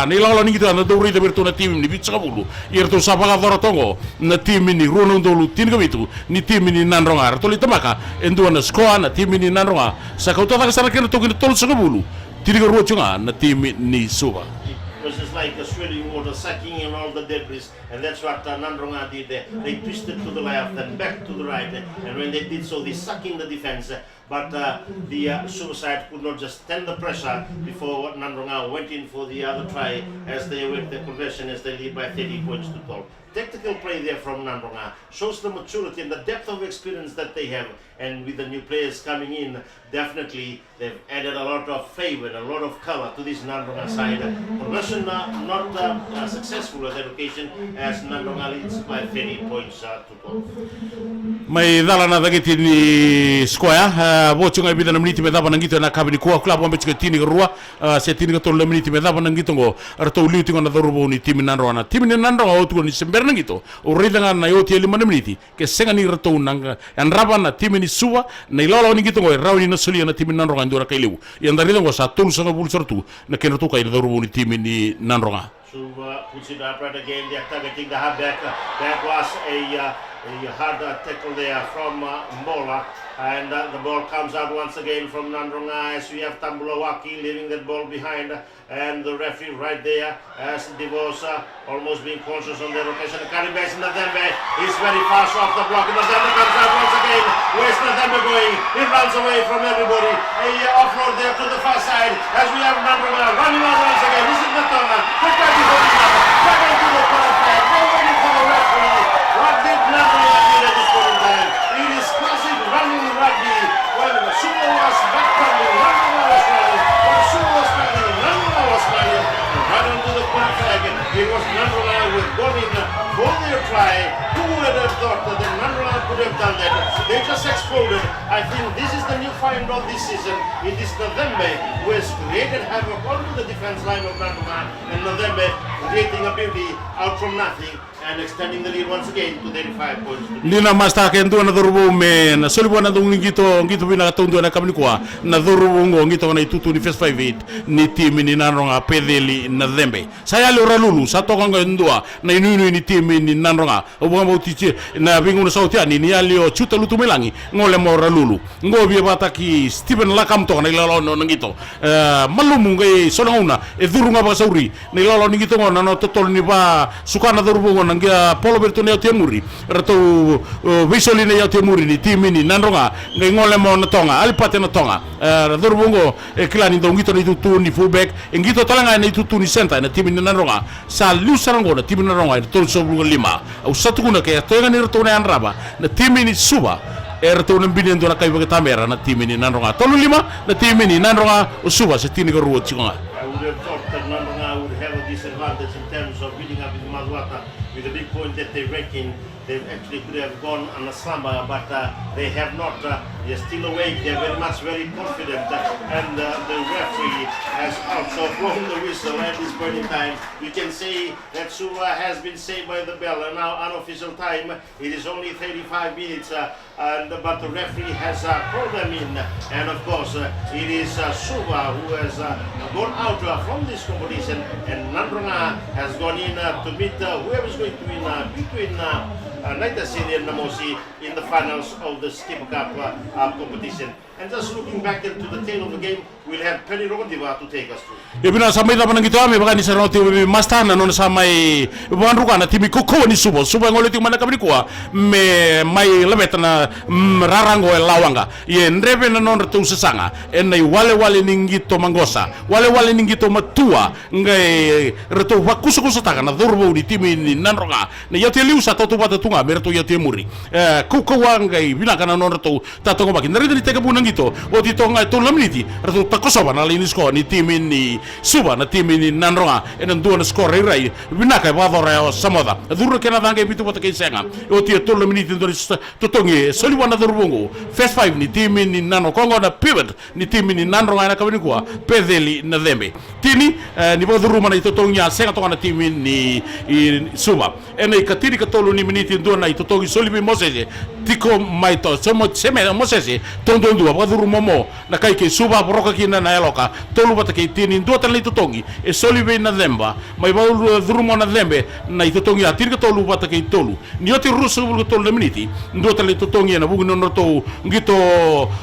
ni lalo ni kita na dauri da birtu na timini ni bitskabulu irtu sapaka dorotongo na timini ronondolu tingabitu ni timini Nadroga ratu litama endua na skoa na timi ni Nadroga sa kauta ka sana kena toki tol sa kabulu tiri ka ruachunga na timi ni Suva. It was just like a swirling water sucking in all the debris, and that's what Nadroga did there. They twisted to the left and back to the right, and when they did so, they sucked in the defense. But the Suva side could not just stand the pressure before Nadroga went in for the other try as they await the conversion as they lead by 30 points to 12. Tactical play there from Nadroga shows the maturity and the depth of experience that they have, and with the new players coming in, definitely they've added a lot of flavor and a lot of color to this Nadroga side. Conversion not successful at that occasion as Nadroga leads by 30 points to 12. May dala na dagiti ni Square bocho nga bida na miniti medaba nangito na kabini kuwa club wambe chika tini rua se tini ka tolo miniti medaba nangito ngo arto liuti ngo na darubo ni timi Nadroga na timi Nadroga otu ni sember nangito urida nga na yoti 5 miniti ke senga ni rato nang an raba na timi ni Suva na ilolo ni ngito ngo rawi na sulia na timi Nadroga ndura kailiu yandarida ngo sa tul sanga bul sortu na kenatu kai darubo ni timi ni Nadroga. Suva puts it up right again. They're targeting the halfback. That was a hard tackle there from Mola, And the ball comes out once again from Nadroga as we have Tambulawaki leaving that ball behind. And the referee right there as Divosa almost being conscious on the rotation. Karibes Nadembe is very fast off the block. Nadembe comes out once again. Where's Nadembe going? He runs away from everybody. A offload there to the far side as we have Nadroga running out once again. This is Nadroga. The 24 back into the corner flag. They're waiting for the referee. What did Nadroga do at this point in time? It is classic running rugby. When Suva was back running, Nadroga was running. When Suva was running, Nadroga was running. And right onto the corner flag. It was Nadroga who had gone in for their try. Who would have thought that the Nadroga could have done that? They just exploded. I think this is the new find of this season. It is Nadembe who has created havoc onto the defense line of Nadroga, and Nadembe creating a beauty out from nothing and extending the lead once again to 35 points. Nina masta kendo na dorubo me na solibo na dung ngito bina katondo na kamni kwa na dorubo ngito na itutu ni first 58 ni timi ni Nadroga pedeli na Dembe. Saya le ralulu sa toka ndua na inunu ni timi ni Nadroga. Obo mo tiche na bingu na sauti ani ni alio chuta lutu melangi ngole mo ralulu. Ngo bi bataki Stephen Lakam to na ilalo no ngito. Malumu ngai songauna e durunga ba sauri na ilalo ngito ngona no totol ni ba sukana dorubo ngona ngia polo bertone ya temuri rato visually ya temuri ni timi ni Nadroga ngai ngole mo na tonga alipate na tonga dorbongo e klani do ngito ni tutu ni fullback ngito talanga ni tutu ni center na timi ni Nadroga sa lusarango na timi ni Nadroga tol so lima au satu kuna ke toga ni rato na anraba na timi ni Suva rato na binin do na kai kamera na timi ni Nadroga tolu lima na timi ni Nadroga o Suva se tini ko ruo tsinga. I would have thought that Nadroga would have a disadvantage in terms of building up in Mazwata with the big point that they reckon. They actually could have gone on a slumber, but they have not. They're still awake. They're very confident. And the referee has also blown the whistle at this point in time. You can say that Suva has been saved by the bell. And now unofficial time, it is only 35 minutes. But the referee has called them in. And of course, it is Suva who has gone out from this competition. And Nadroga has gone in to meet whoever is going to win between Naita City and Namosi in the finals of the Skipper Cup competition. And just looking back into the tail of the game, we'll have Penny Rogodiva to take us through. Ibina samay na panang ito ami baka ni Saroti Mastana no samay buwan na timi kuko ni Subo ngole ti mana kabri kuwa me may labet na rarango lawanga ye ndrebe na non retu sesanga enai wale ningito mangosa wale ningito matua ngai retu wakuso taka na durbo ni timi ni Nadroga na yati liu sa totu bata tunga merto yati muri kuko wangai bina kana non retu tatongo baki ndrede ni teka bunang ito o ti tonga to lamniti retu takoso na linis ko ni timi ni Suva na timi ni Nadroga en dua na score rai binaka vadore o samoda duro kena danga bitu bota ke senga o ti to minute do totongi soli wana durbongo first 5 ni timi ni Nano kongo na pivot ni timi ni Nadroga na kabini kwa pedeli na Dembe tini ni boduru mana totongi senga to na timi ni Suva en ai katiri katolo ni minute do na totongi soli bi Moses tiko maito somo seme Moses tondo ndua boduru momo na kai ke Suva broka kina na eloka tolu bota ke tini do tan totongi e solive na Demba mai ba drumo na Dembe na totongi atir ka tolu bata ke tolu ni oti ruso bulu tolu na miniti ndo tan totongi na bugu no to ngito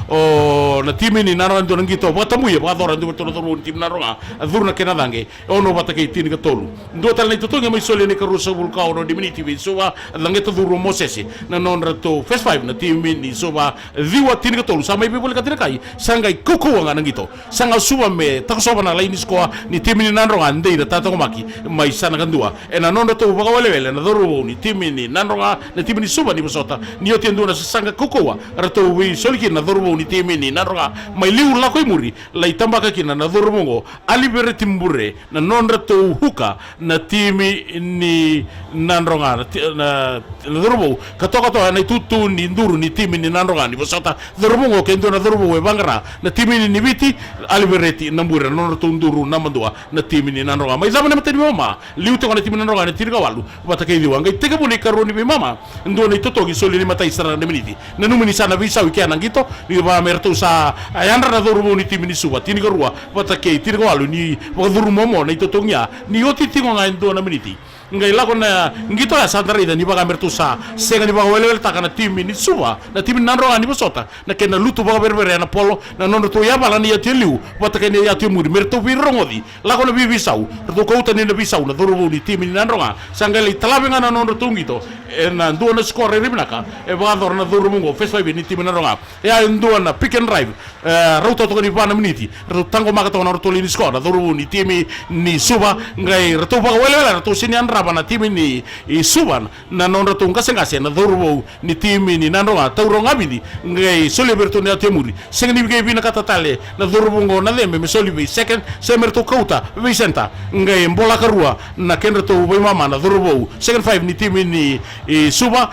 o na timi ni na ndo ngito bata muye ba dora ndo tolu tolu tim na ronga adurna ke na dange ono bata ke tini ka tolu ndo tan totongi mai soli ni ka ruso bulu ka ono di miniti bi Suva langeto duru Moses na non rato first 5 na timi ni Suva diwa tini ka tolu sa mai bibul ka tirakai sangai kuku nga ngito sanga Suva me takosoba na laini skoa ni timi ni Nadroga ndei da tato maki mai sana kandua e na nondo to baka wale na doru ni timi ni Nadroga na timi ni Suva ni bosota ni oti nduna sanga kokoa rato wi soliki na doru ni timi ni Nadroga mai liu la koi muri lai tambaka kina na doru mongo alibere timbure na non rato huka na timi ni Nadroga na doru katoka to na tutu ni nduru ni timi ni Nadroga ni bosota doru mongo kendo na doru e bangara na timi ni nibiti alibereti nambura non rato nduru namandua na timi ni Nadroga mai zaman materi mama liu to na timi Nadroga na tirga walu bata ke diwa ngai tega buni karoni bi mama ndo ni totogi soli ni matai sara na miniti na numini sana visa wiki anangito ni ba merto sa ayandra na doru ni timi ni Suva tini garua bata ke tirga walu ni ba duru momo na totongia ni oti tingo ngai ndo na miniti ngai lago na ngito ya santari da ni baga mertusa senga ni baga welewel taka na tim ni Suva na tim Nadroga ni basota na kena lutu baga berbere na polo na nono to ya bala ni ya teliu bota kena ya timuri mertu virongodi lago na bibisau to kouta ni na bisau na dorubu ni tim ni Nadroga sangali talabenga na nono tungito na ndua na score ribnaka e baga dor na dorubu ngo first five ni tim Nadroga ya ndua na pick and drive rauta to ni bana miniti tango maka to na tolini score na dorubu ni tim ni Suva ngai ratu baga welewel ratu sini andraba na tim ni Suva na non ratu ngase na dorubu ni tim ni Nadroga tauronga bidi ngai soliberto ni atemuri sengni bige bina katatale na dorubu ngo na lembe me solibi second semerto kauta Vicenta ngai mbola karua na kenreto boy mama na dorubu second five ni tim ni Suva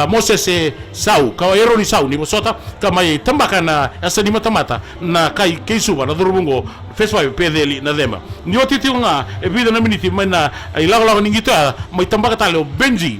Moses Sau kawero ni Sau ni bosota kama tambaka na asani matamata na kai Suva na dorubu ngo first five pedeli na dema ni otiti nga e vida na miniti mana ilago ningita mai tambaka tale Benji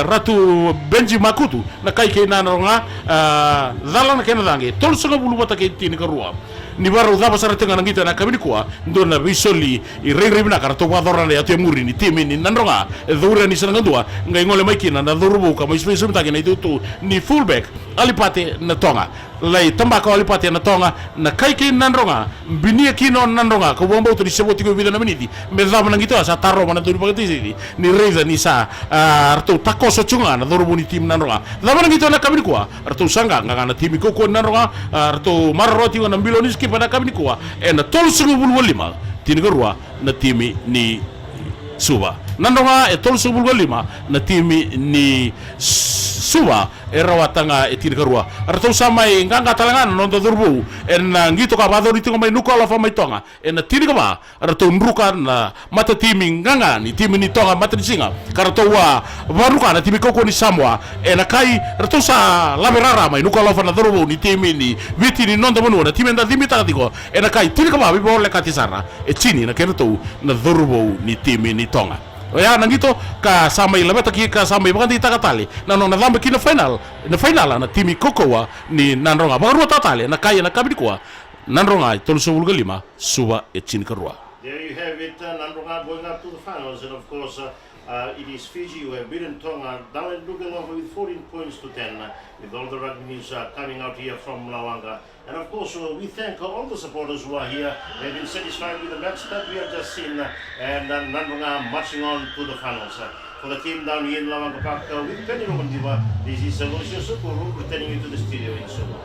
ratu Benji Makutu na kai ke Nadroga dala na kena dange tol songa bulu bata ke tini karua ni baru daba sara tenga ngita na kabini kwa ndo na bisoli i rei na karto wa dorana ya temuri ni timi ni Nadroga dura ni sana ndua ngai ngole maikina na dorubu kama ispeso mtake na itu ni fullback alipate na tonga lai tambaka alipate na tonga na kai ke Nadroga binia kino Nadroga ko bomba to di seboti ko vida na miniti me daba na ngita sa taro mana duri pagati ni reza ni sa arto takoso chunga na dorubu ni tim Nadroga daba na ngita na kabini kwa arto sanga ngana timi ko Nadroga arto marroti na biloni pada kami ni kuwa na tol sungu bulu lima tinigarua na timi ni Suva Nadroga tol sungu bulu lima na timi ni Suva rawatanga tinigarua arto sama nganga talangan non dorbu na ngito ka badori tingo mai nuko la fa mai tonga na tinigaba arto nruka na mata timi nganga ni timi ni tonga mata singa karto wa baruka na timi koko ni Samoa na kai arto sa laberara mai nuko la fa na dorbu ni timi ni viti ni non domonu na timi nda timi takatiko na kai tinigaba bi bole katisara chini na kerto na dorbu ni timi ni tonga ya nangito ka sama ilabeta ki ka sama ibangandi takatali na no na dhambe kina final na timi kokowa ni Nadroga baru tatali na kaya na kabidi kwa Nadroga tolso bulga lima Suva chini karua. There you have it, Nadroga going up to the finals, and of course it is Fiji who have beaten Tonga down at Dugalova with 14 points to 10 with all the rugby news coming out here from Lawanga. And of course we thank all the supporters who are here. They've been satisfied with the match that we have just seen and Nadroga marching on to the finals. For the team down here in Lawanga Park with Penny Romandiva, this is Lucio Sukuru returning you to the studio in Suva.